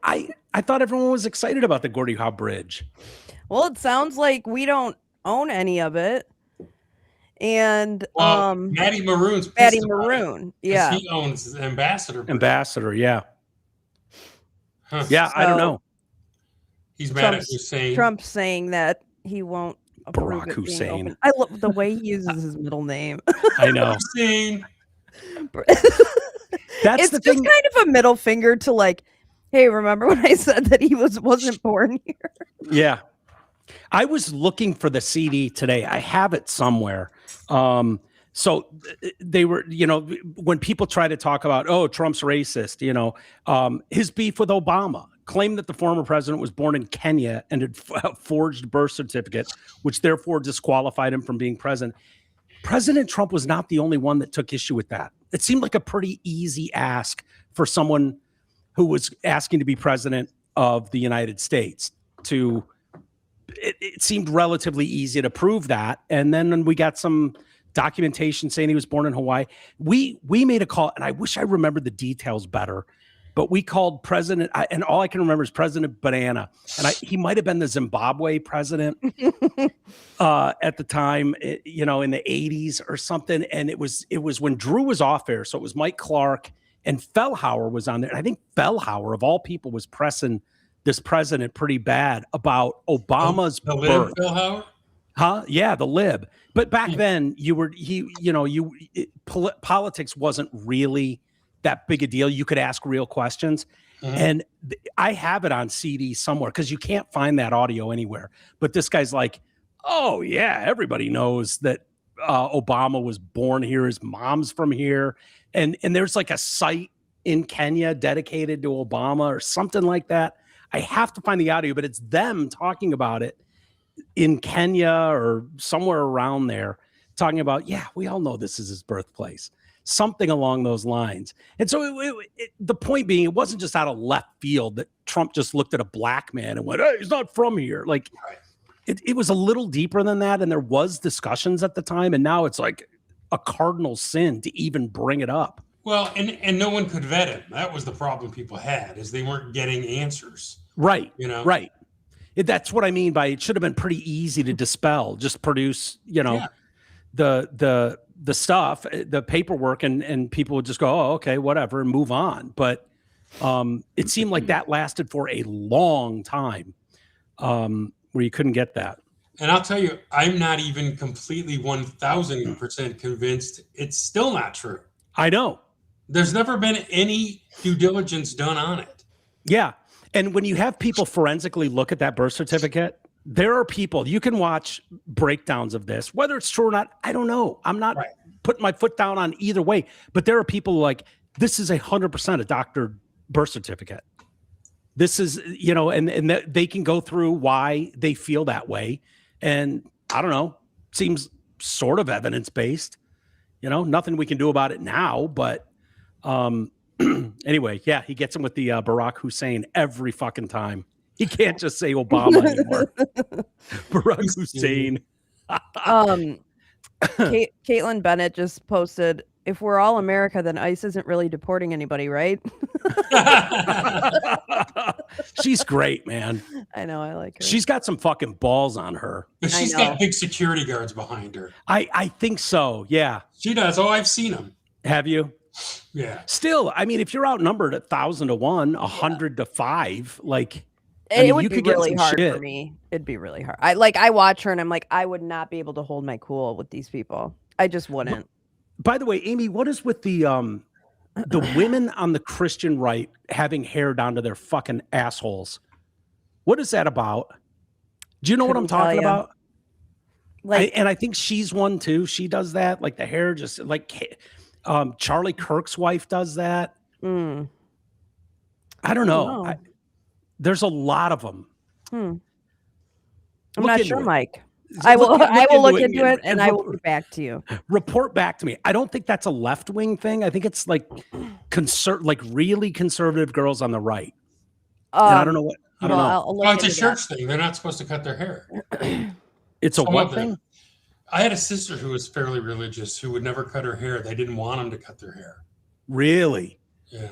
I thought everyone was excited about the Gordie Howe Bridge. Well, it sounds like we don't own any of it. And Matty Maroon's Matty Maroon, yeah, he owns Ambassador. Ambassador, yeah, huh. Yeah. So I don't know. He's mad at Hussein. Trump's saying that he won't approve Barack it being Hussein. open. I love the way he uses his middle name. I know. Hussein. It's just kind of a middle finger to like, hey, remember when I said that he wasn't born here? Yeah. I was looking for the CD today. I have it somewhere. So they were, when people try to talk about, oh, Trump's racist, his beef with Obama, claimed that the former president was born in Kenya and had forged birth certificate, which therefore disqualified him from being president. President Trump was not the only one that took issue with that. It seemed like a pretty easy ask for someone who was asking to be president of the United States to. It seemed relatively easy to prove that. And then when we got some documentation saying he was born in Hawaii, we made a call, and I wish I remembered the details better, but we called President, and all I can remember is President Banana. And he might have been the Zimbabwe president at the time, in the 80s or something. And it was when Drew was off air. So it was Mike Clark and Fellhauer was on there. And I think Fellhauer, of all people, was pressing this president pretty bad about Obama's birth. Fellhauer? Huh? Yeah, the lib. But back then, politics wasn't really that big a deal. You could ask real questions. Mm-hmm. And I have it on CD somewhere because you can't find that audio anywhere. But this guy's like, oh, yeah, everybody knows that Obama was born here. His mom's from here. And there's like a site in Kenya dedicated to Obama or something like that. I have to find the audio, but it's them talking about it in Kenya or somewhere around there, talking about, yeah, we all know this is his birthplace, something along those lines. And so the point being, it wasn't just out of left field that Trump just looked at a black man and went, hey, he's not from here. Like it was a little deeper than that. And there was discussions at the time. And now it's like a cardinal sin to even bring it up. Well, and no one could vet him. That was the problem people had, is they weren't getting answers. Right. Right. That's what I mean by it should have been pretty easy to dispel. Just produce, the stuff, the paperwork, and people would just go, oh, okay, whatever, and move on. But it seemed like that lasted for a long time, where you couldn't get that. And I'll tell you, I'm not even completely 1,000% convinced it's still not true. I know. There's never been any due diligence done on it. Yeah. And when you have people forensically look at that birth certificate, there are people, you can watch breakdowns of this, whether it's true or not, I don't know. I'm not putting my foot down on either way, but there are people like, this is 100% a doctored birth certificate. This is, and that they can go through why they feel that way. And I don't know, seems sort of evidence-based, nothing we can do about it now, but anyway, yeah, he gets him with the Barack Hussein every fucking time. He can't just say Obama anymore. Barack Hussein. Caitlin Bennett just posted, if we're all America, then ICE isn't really deporting anybody, right? She's great, man. I know, I like her. She's got some fucking balls on her. But she's got big security guards behind her. I think so, yeah. She does. Oh, I've seen them. Have you? Yeah. Still, I mean, if you're outnumbered 1,000 to 1, 100 to 5, like, it would be really hard for me. It'd be really hard. I watch her and I'm like, I would not be able to hold my cool with these people. I just wouldn't. By the way, Amy, what is with the women on the Christian right having hair down to their fucking assholes? What is that about? Do you know what I'm talking about? And I think she's one too. She does that. Like the hair just like Charlie Kirk's wife does that. I don't know. There's a lot of them. I'm not sure, Mike. I will look into it and I will get back to you. Report back to me. I don't think that's a left-wing thing. I think it's like really conservative girls on the right. And I don't know what. I don't know. It's a church thing. They're not supposed to cut their hair. It's a what thing? I had a sister who was fairly religious who would never cut her hair. They didn't want them to cut their hair. Really? Yeah.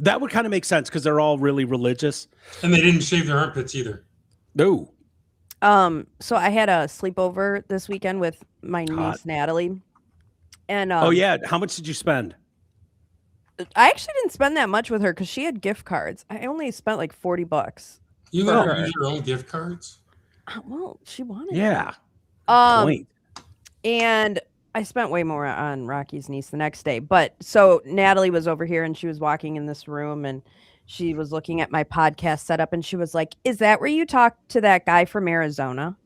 That would kind of make sense because they're all really religious. And they didn't shave their armpits either. No. So I had a sleepover this weekend with my niece Natalie. And oh yeah, how much did you spend? I actually didn't spend that much with her because she had gift cards. I only spent like $40. You let her use your own gift cards? Well, she wanted. Yeah. Point. And I spent way more on Rocky's niece the next day. But so Natalie was over here and she was walking in this room and she was looking at my podcast setup and she was like, "Is that where you talk to that guy from Arizona?"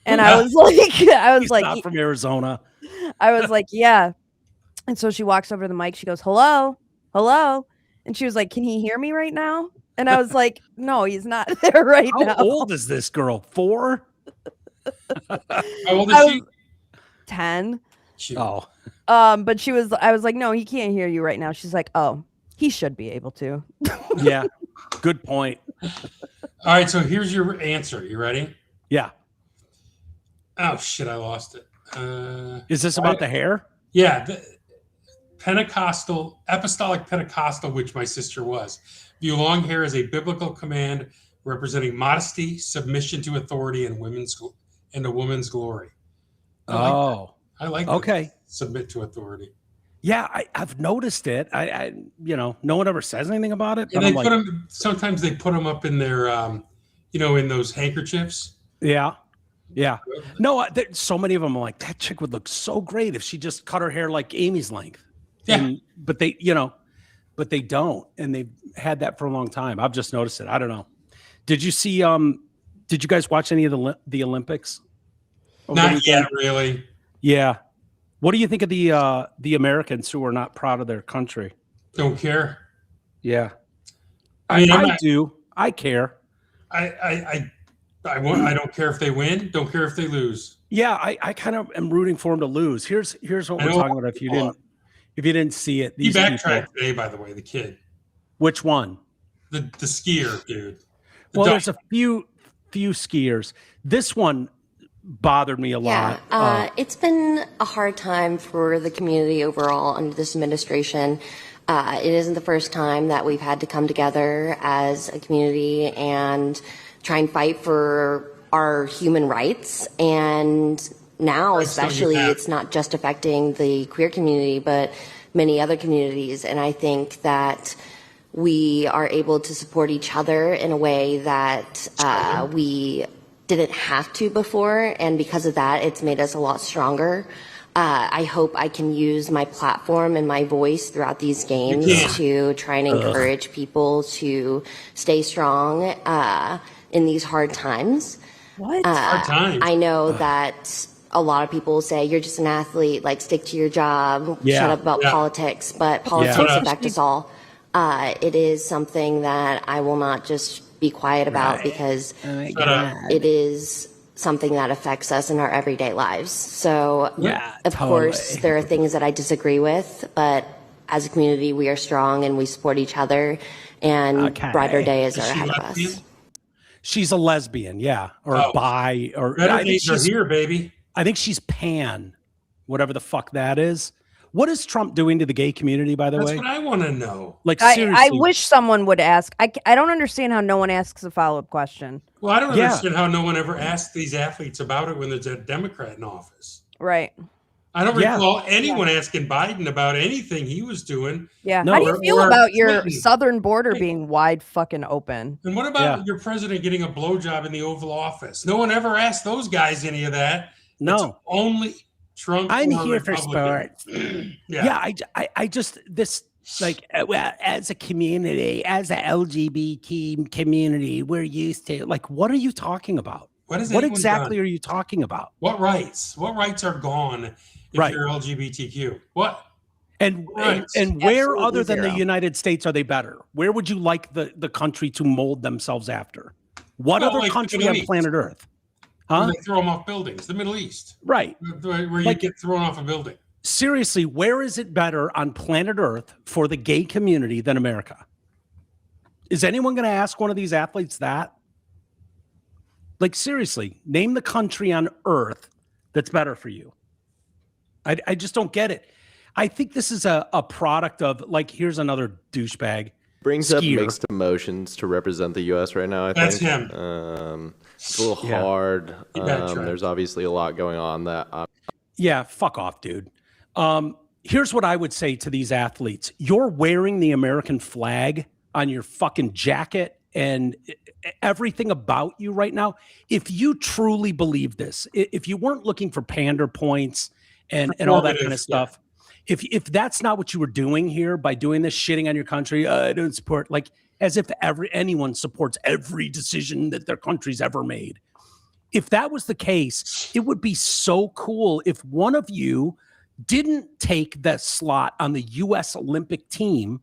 And I was like, He's not from Arizona. I was like, yeah. And so she walks over to the mic. She goes, "Hello, hello." And she was like, "Can he hear me right now?" And I was like, "No, he's not there right now." How old is this girl? 4? How old is she? 10. Oh. But I was like, "No, he can't hear you right now." She's like, "Oh, he should be able to." Yeah. Good point. All right. So here's your answer. You ready? Yeah. Oh, shit. I lost it. Is this about the hair? Yeah. Apostolic Pentecostal, which my sister was. View long hair as a biblical command representing modesty, submission to authority, and a woman's glory. I like okay. Submit to authority. Yeah, I've noticed it. I no one ever says anything about it. And they put them. Sometimes they put them up in their, in those handkerchiefs. Yeah, yeah. No, so many of them are like, that chick would look so great if she just cut her hair like Amy's length. Yeah, but they don't, and they've had that for a long time. I've just noticed it. I don't know. Did you see? Did you guys watch any of the Olympics? Not yet, really. Yeah. What do you think of the Americans who are not proud of their country? Don't care. Yeah. I do. I care. I don't care if they win. Don't care if they lose. Yeah, I kind of am rooting for them to lose. Here's what we're talking about. If you didn't see it, he backtracked today, by the way, the kid. Which one? The skier, dude. There's a few skiers. This one bothered me a lot. It's been a hard time for the community overall under this administration. It isn't the first time that we've had to come together as a community and try and fight for our human rights. And now, especially, it's not just affecting the queer community, but many other communities. And I think that we are able to support each other in a way that we didn't have to before, and because of that, it's made us a lot stronger. I hope I can use my platform and my voice throughout these games to try and encourage people to stay strong in these hard times. What? Hard times. I know that a lot of people say, "You're just an athlete, like stick to your job, shut up about politics," but politics affect us all. it is something that I will not just be quiet about because it is something that affects us in our everyday lives. So, of course, there are things that I disagree with, but as a community, we are strong and we support each other, and brighter days are ahead of us. She's a lesbian, or bi, or better days are here, baby. I think she's pan, whatever the fuck that is. What is Trump doing to the gay community, by the way? That's what I want to know. Like, I seriously. wish someone would ask. I don't understand how no one asks a follow-up question. Well, I don't understand how no one ever asked these athletes about it when there's a Democrat in office. Right. I don't recall anyone asking Biden about anything he was doing. Yeah. How do you feel about your southern border being wide fucking open? And what about your president getting a blowjob in the Oval Office? No one ever asked those guys any of that. No. It's only Trump. I'm here for sports. I just as a community, as a LGBT community, we're used to what are you talking about? What exactly are you talking about? What rights? What rights are gone if you're LGBTQ? What? And where other than the United States are they better? Where would you like the country to mold themselves after? What other country on planet Earth? Huh? They throw them off buildings. The Middle East. Right. Where you get thrown off a building. Seriously, where is it better on planet Earth for the gay community than America? Is anyone going to ask one of these athletes that? Seriously, name the country on Earth that's better for you. I just don't get it. I think this is a product of, here's another douchebag. Brings up mixed emotions to represent the U.S. right now, I think. That's him. It's a little hard. There's obviously a lot going on that. Fuck off, dude. Here's what I would say to these athletes. You're wearing the American flag on your fucking jacket and everything about you right now. If you truly believe this, if you weren't looking for pander points and all that kind of stuff, if that's not what you were doing here by doing this, shitting on your country, I don't support, as if anyone supports every decision that their country's ever made. If that was the case, it would be so cool if one of you didn't take the slot on the U.S. Olympic team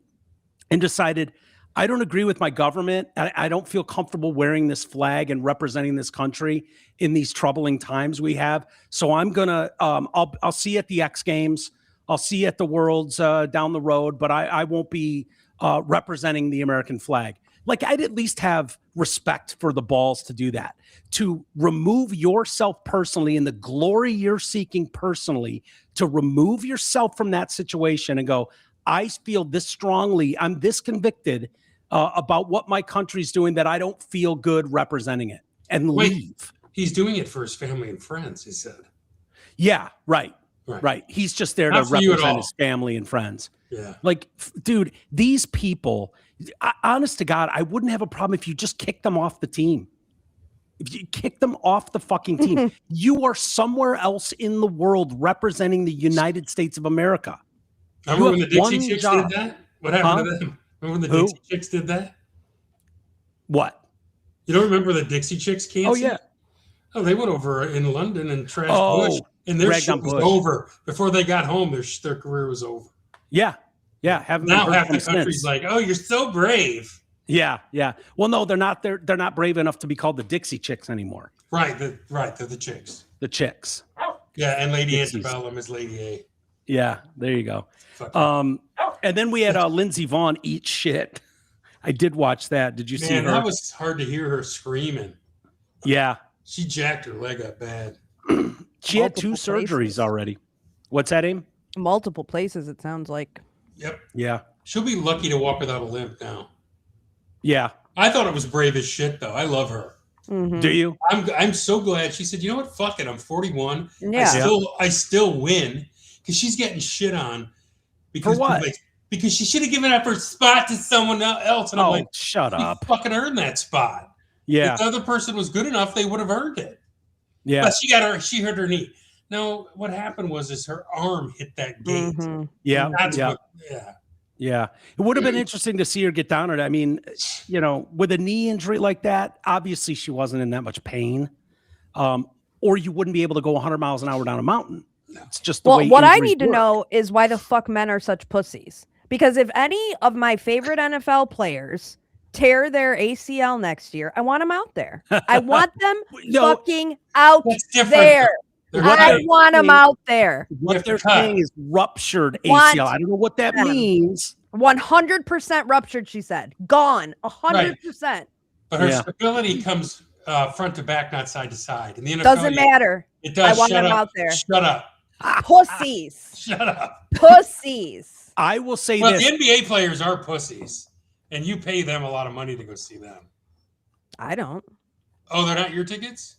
and decided, I don't agree with my government. I don't feel comfortable wearing this flag and representing this country in these troubling times we have. So I'm going to, I'll see you at the X Games. I'll see you at the Worlds down the road, but I won't be representing the American flag. I'd at least have respect for the balls to do that, to remove yourself personally and the glory you're seeking personally, to remove yourself from that situation and go, I feel this strongly, I'm this convicted about what my country's doing that I don't feel good representing it, and leave. He's doing it for his family and friends, he said. Yeah, right. He's just there to represent his family and friends. Yeah. Dude, these people, honest to God, I wouldn't have a problem if you just kicked them off the team. If you kick them off the fucking team, you are somewhere else in the world representing the United States of America. Remember when the Dixie Chicks did that? What happened to them? Remember when the Dixie Chicks did that? What? You don't remember the Dixie Chicks canceled? Oh, yeah. Oh, they went over in London and trashed Bush. And their shit was over. Before they got home, their career was over. Yeah. Haven't now half the country's like, oh, you're so brave. Yeah. Well, no, they're not. They're not brave enough to be called the Dixie Chicks anymore. Right. They're the chicks. The chicks. Yeah, and Lady Antebellum is Lady A. Yeah, there you go. And then we had Lindsey Vonn eat shit. I did watch that. Did you see her? That was hard to hear her screaming. Yeah. She jacked her leg up bad. She had 2 surgeries already. What's that, Aim? Multiple places, it sounds like. Yep. Yeah. She'll be lucky to walk without a limp now. Yeah. I thought it was brave as shit, though. I love her. Mm-hmm. Do you? I'm so glad. She said, you know what? Fuck it. I'm 41. Yeah. I still win, because she's getting shit on. For what? Because she should have given up her spot to someone else. And I'm like, shut up. You fucking earned that spot. Yeah. If the other person was good enough, they would have earned it. Yeah. But she hurt her knee. No, what happened was her arm hit that gate. Mm-hmm. Yeah. Yeah. It would have been interesting to see her get down. I mean, with a knee injury like that, obviously she wasn't in that much pain. Or you wouldn't be able to go 100 miles an hour down a mountain. It's just the way what I injuries need to work. know is why the fuck men are such pussies. Because if any of my favorite NFL players tear their ACL next year, I want them out there. I want them fucking out there. I want them out there. What they're saying is ruptured ACL. I don't know what that means. 100% ruptured, she said. Gone. 100%. Right. But her stability comes front to back, not side to side. And the NFL, doesn't matter. It does. I want them out there. Shut up. Pussies. Shut up. Pussies. I will say this. The NBA players are pussies, and you pay them a lot of money to go see them. I don't. Oh, they're not your tickets?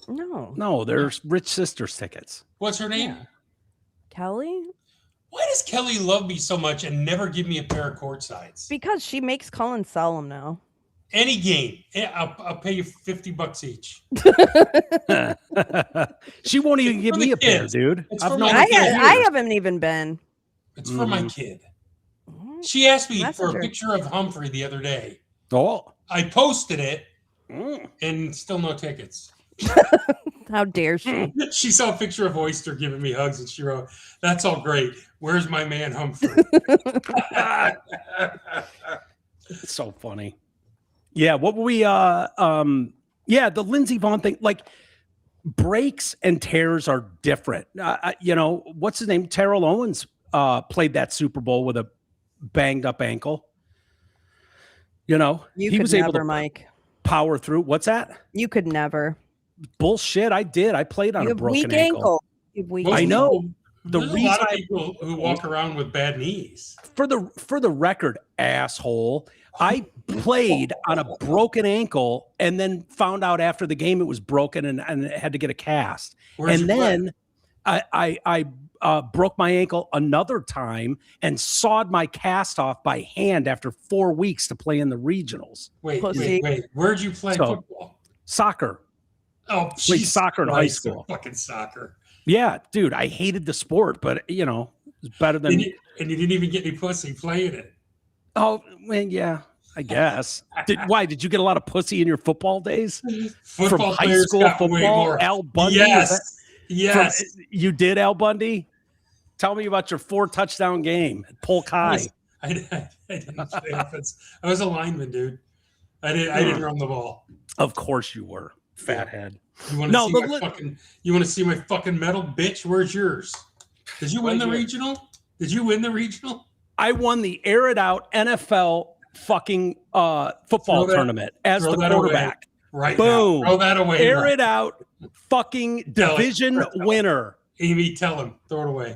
No, they're Rich Sister's tickets. What's her name? Yeah. Kelly? Why does Kelly love me so much and never give me a pair of court sides? Because she makes Cullen sell them now. Any game. I'll pay you $50 each. She won't even give me a pair, dude. I haven't even been. It's for my kid. She asked me for a picture of Humphrey the other day. Oh. I posted it and still no tickets. How dare she? She saw a picture of Oyster giving me hugs and she wrote, "That's all great. Where's my man Humphrey?" It's so funny. Yeah, what were we the Lindsey Vonn thing, like breaks and tears are different. What's his name? Terrell Owens played that Super Bowl with a banged up ankle. He was able to power through. What's that? You could never. Bullshit. I did. I played on a broken ankle. I know. There's a lot of people who walk around with bad knees. For the record, asshole, I played on a broken ankle and then found out after the game it was broken and had to get a cast. And then I broke my ankle another time and sawed my cast off by hand after 4 weeks to play in the regionals. Wait. Where'd you play football? Soccer. Oh, played soccer in high school. Fucking soccer. Yeah, dude, I hated the sport, but it's better than. And you didn't even get any pussy playing it. Oh, well, yeah, I guess. Why did you get a lot of pussy in your football days? Football from high school football? Al Bundy. Yes. You did, Al Bundy. Tell me about your 4-touchdown game at Polk High. I didn't play offense. I was a lineman, dude. I didn't run the ball. Of course you were, fathead. You want to see my fucking medal, bitch? Where's yours? Did you win the regional? I won the Air It Out NFL fucking football tournament as the quarterback. Right. Boom. Throw that away. Air It Out fucking division winner. Amy, tell him. Throw it away.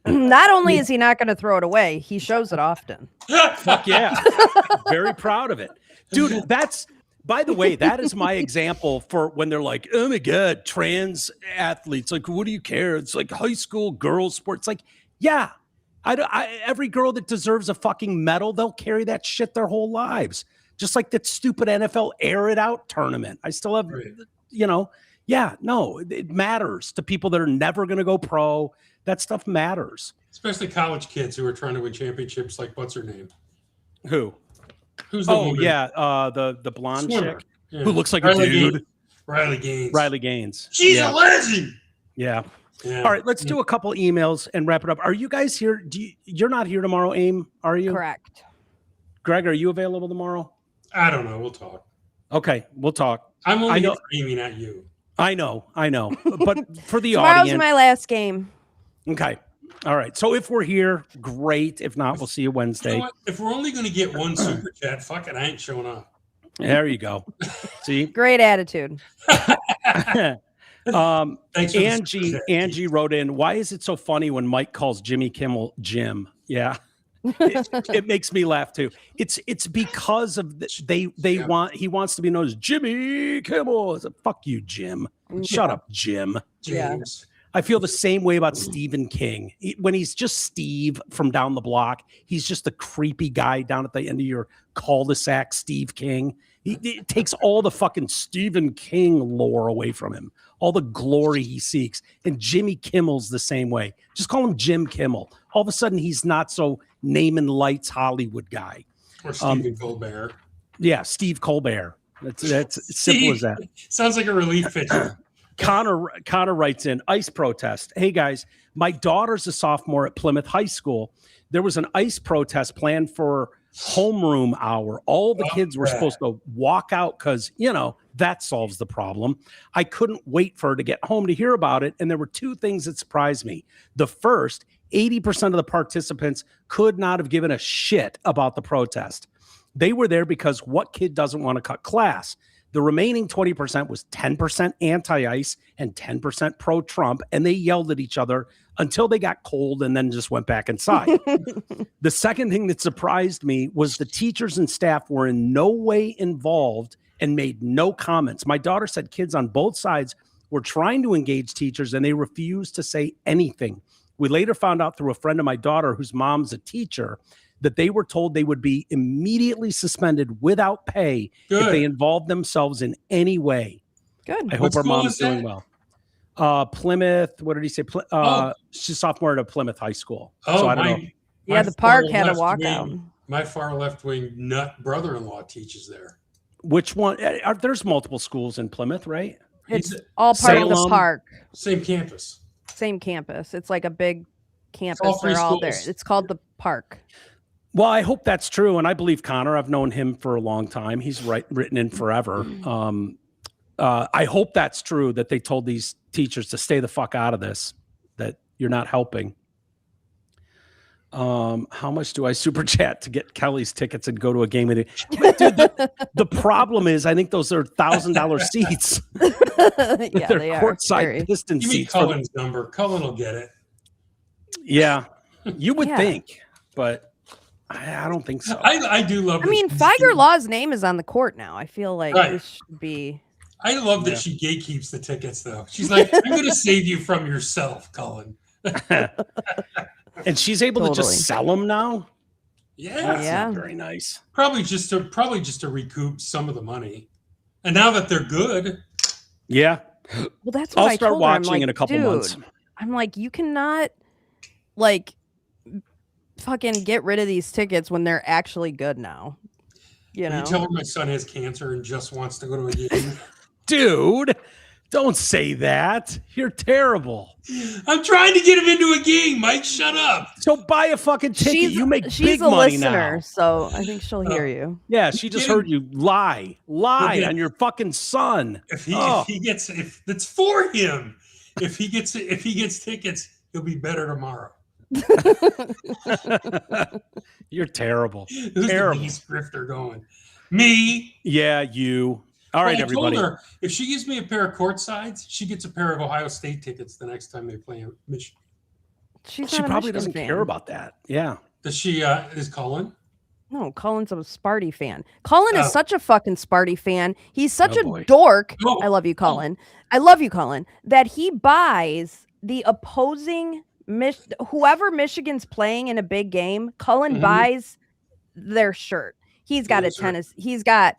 Not only is he not going to throw it away, he shows it often. Fuck yeah. Very proud of it. Dude, by the way, that is my example for when they're like, oh my God, trans athletes. Like, what do you care? It's like high school girls sports. Like, yeah, every girl that deserves a fucking medal, they'll carry that shit their whole lives. Just like that stupid NFL Air It Out tournament. I still have, it matters to people that are never going to go pro. That stuff matters. Especially college kids who are trying to win championships like, what's her name? Who? Who's the woman? The blonde swimmer chick who looks like a dude. Riley Gaines. She's a legend. Yeah. All right, let's do a couple emails and wrap it up. Are you guys here? You're not here tomorrow, Aim, are you? Correct. Greg, are you available tomorrow? I don't know. We'll talk. Okay, we'll talk. I'm only here for Amy, not you. I know. But for the Tomorrow's audience. my last game. Okay. All right. So if we're here, great. If not, we'll see you Wednesday. You know what? If we're only going to get one super chat, fuck it. I ain't showing up. There you go. See? Great attitude. Angie wrote in, why is it so funny when Mike calls Jimmy Kimmel Jim? Yeah. It makes me laugh too. It's because of he wants to be known as Jimmy Kimmel. It's like, fuck you, Jim. Shut up, Jim. James. I feel the same way about Stephen King. When he's just Steve from down the block, he's just a creepy guy down at the end of your cul-de-sac, Steve King. It takes all the fucking Stephen King lore away from him, all the glory he seeks. And Jimmy Kimmel's the same way. Just call him Jim Kimmel. All of a sudden, he's not so name and lights Hollywood guy. Or Stephen Colbert. Yeah, Steve Colbert. That's as simple as that. Sounds like a relief pitcher. Connor writes in, ICE protest. Hey guys, my daughter's a sophomore at Plymouth High School. There was an ICE protest planned for homeroom hour. All the kids were supposed to walk out because, that solves the problem. I couldn't wait for her to get home to hear about it. And there were two things that surprised me. The first, 80% of the participants could not have given a shit about the protest. They were there because what kid doesn't want to cut class? The remaining 20% was 10% anti-ICE and 10% pro-Trump, and they yelled at each other until they got cold and then just went back inside. The second thing that surprised me was the teachers and staff were in no way involved and made no comments. My daughter said kids on both sides were trying to engage teachers, and they refused to say anything. We later found out through a friend of my daughter, whose mom's a teacher, that they were told they would be immediately suspended without pay if they involved themselves in any way. Good. I hope our mom's doing well. Plymouth, what did he say? She's sophomore at Plymouth High School. So I don't know. Yeah, the park had a walkout. My far left-wing nut brother-in-law teaches there. Which one? There's multiple schools in Plymouth, right? It's all part of the park. Same campus. Same campus. It's like a big campus. They're all there. It's called the park. Well, I hope that's true, and I believe Connor. I've known him for a long time. He's written in forever. I hope that's true, that they told these teachers to stay the fuck out of this, that you're not helping. How much do I super chat to get Kelly's tickets and go to a game with it? Dude, the problem is, I think those are $1,000 seats. Yeah, they're they courtside Piston seats. Give me Cullen's number. Cullen will get it. Yeah, you would think, but I don't think so. I do love. I mean, Figer Law's name is on the court now. I feel like this should be. I love that she gatekeeps the tickets, though. She's like, "I'm going to save you from yourself, Cullen." And she's able to just sell them now. Yeah, very nice. Probably just to recoup some of the money. And now that they're good, yeah. Well, that's what I'll I start told her. watching I'm like, in a couple months. I'm like, you cannot fucking get rid of these tickets when they're actually good now. You tell her my son has cancer and just wants to go to a game. Dude, don't say that. You're terrible. I'm trying to get him into a game, Mike. Shut up. So buy a fucking ticket. You make big a money listener, now. So I think she'll hear you. Yeah, she just heard you lie on your fucking son. If it's for him. If he gets tickets, he'll be better tomorrow. You're terrible. Who's terrible. the biggest grifter going? Me. Yeah, you. All right, everybody. I told her, if she gives me a pair of court sides, she gets a pair of Ohio State tickets the next time they play Michigan. She probably doesn't care about that. Yeah. Does she? Is Cullen? No, Cullen's a Sparty fan. Cullen is such a fucking Sparty fan. He's such a dork. No. I love you, Cullen. I love you, Cullen. That he buys the opposing whoever Michigan's playing in a big game. Cullen buys their shirt. He's got a tennis. He's got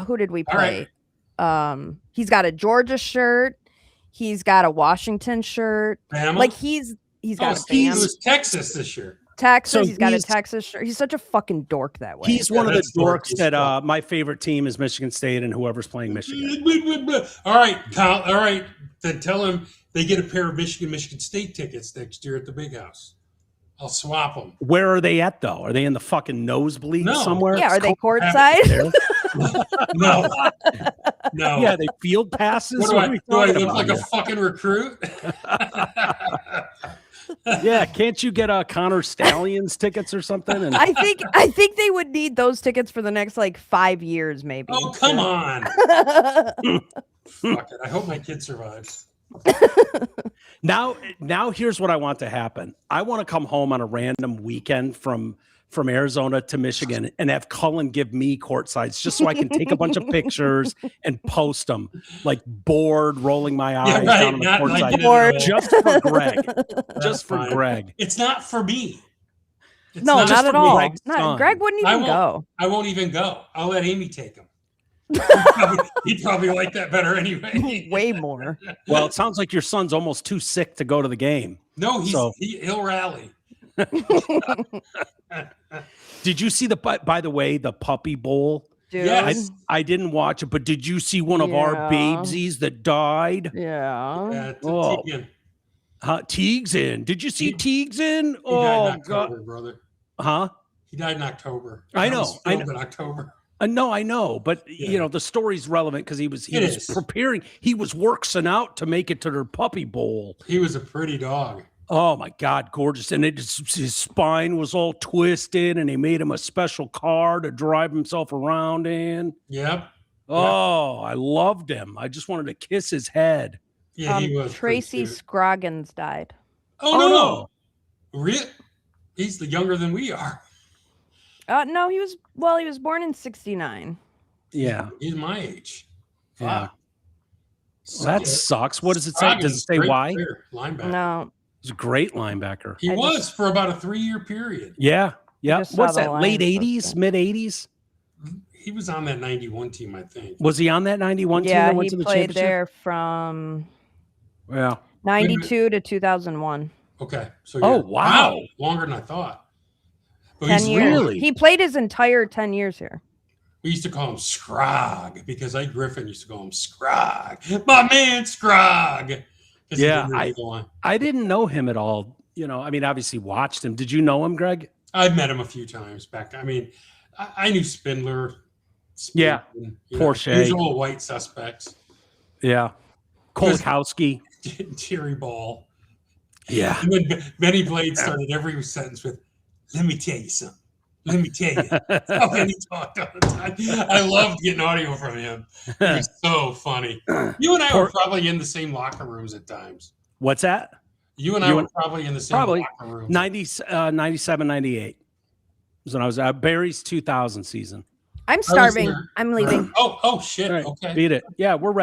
who did we play? Right. He's got a Georgia shirt. He's got a Washington shirt. Bama? Like he's got a He was Texas this year. Texas. So he's got a Texas shirt. He's such a fucking dork that way. He's one of the dorks that my favorite team is Michigan State and whoever's playing Michigan. All right, Kyle. All right, then tell him they get a pair of Michigan State tickets next year at the Big House. I'll swap them. Where are they at, though? Are they in the fucking nosebleed somewhere? Yeah, are they courtside? No. Yeah, they field passes. Do I look like a fucking recruit? Yeah, can't you get Connor Stallions tickets or something? And I think they would need those tickets for the next 5 years, maybe. Oh, come on. Fuck it. I hope my kid survives. Now here's what I want to happen. I want to come home on a random weekend from Arizona to Michigan and have Cullen give me courtsides just so I can take a bunch of pictures and post them, bored, rolling my eyes down on the courtside. Just for Greg. Just for Greg. It's not for me. Not at all. Greg wouldn't even go. I won't even go. I'll let Amy take him. He'd probably like that better anyway. Way more. Well, it sounds like your son's almost too sick to go to the game. No, he'll rally. Did you see by the way, the Puppy Bowl? dude. Yes. I didn't watch it, but did you see one of our babesies that died? Yeah. Oh. Tegan. Teague's in. Did you see Teague's in? He died Oh in October, God. brother. Huh? He died in October. I That know. was filmed in October. No, I know, but you know the story's relevant because he was preparing. He was working out to make it to their puppy bowl. He was a pretty dog. Oh my God, gorgeous! And his spine was all twisted, and they made him a special car to drive himself around in. Yep. Oh, I loved him. I just wanted to kiss his head. Yeah, he was. Tracy Scroggins died. Oh no! Really? He's younger than we are. No, he was born in 69. Yeah. He's my age. Yeah. Well, that sucks. What does it say? Does it say why? Linebacker. No. He's a great linebacker. He was for about a 3-year period. Yeah. Yeah. What's that? Late Lions 80s, mid 80s? He was on that 91 team, I think. Was he on that 91 team Yeah, that went he to the played championship? there from 92 to 2001. Okay. So wow. Longer than I thought. But 10 years. Really? He played his entire 10 years here. We used to call him Scrog because Ike Griffin used to call him Scrog. My man Scrog. Yeah, I didn't know him at all. You know, I mean, obviously watched him. Did you know him, Greg? I've met him a few times back. I mean, I knew Spindler. Yeah. Porsche. Usual white suspects. Yeah. Kolakowski. Terry Ball. Yeah. And then Benny Blade started every sentence with, "Let me tell you something. Let me tell you." How can he talk all the time? I loved getting audio from him. It was so funny. You and I were probably in the same locker rooms at times. What's that? You and I were probably in the same locker rooms. 97, 98. Was when I was at Barry's 2000 season. I'm starving. I'm leaving. Oh shit. Right, Okay. beat it. Yeah, we're wrapping.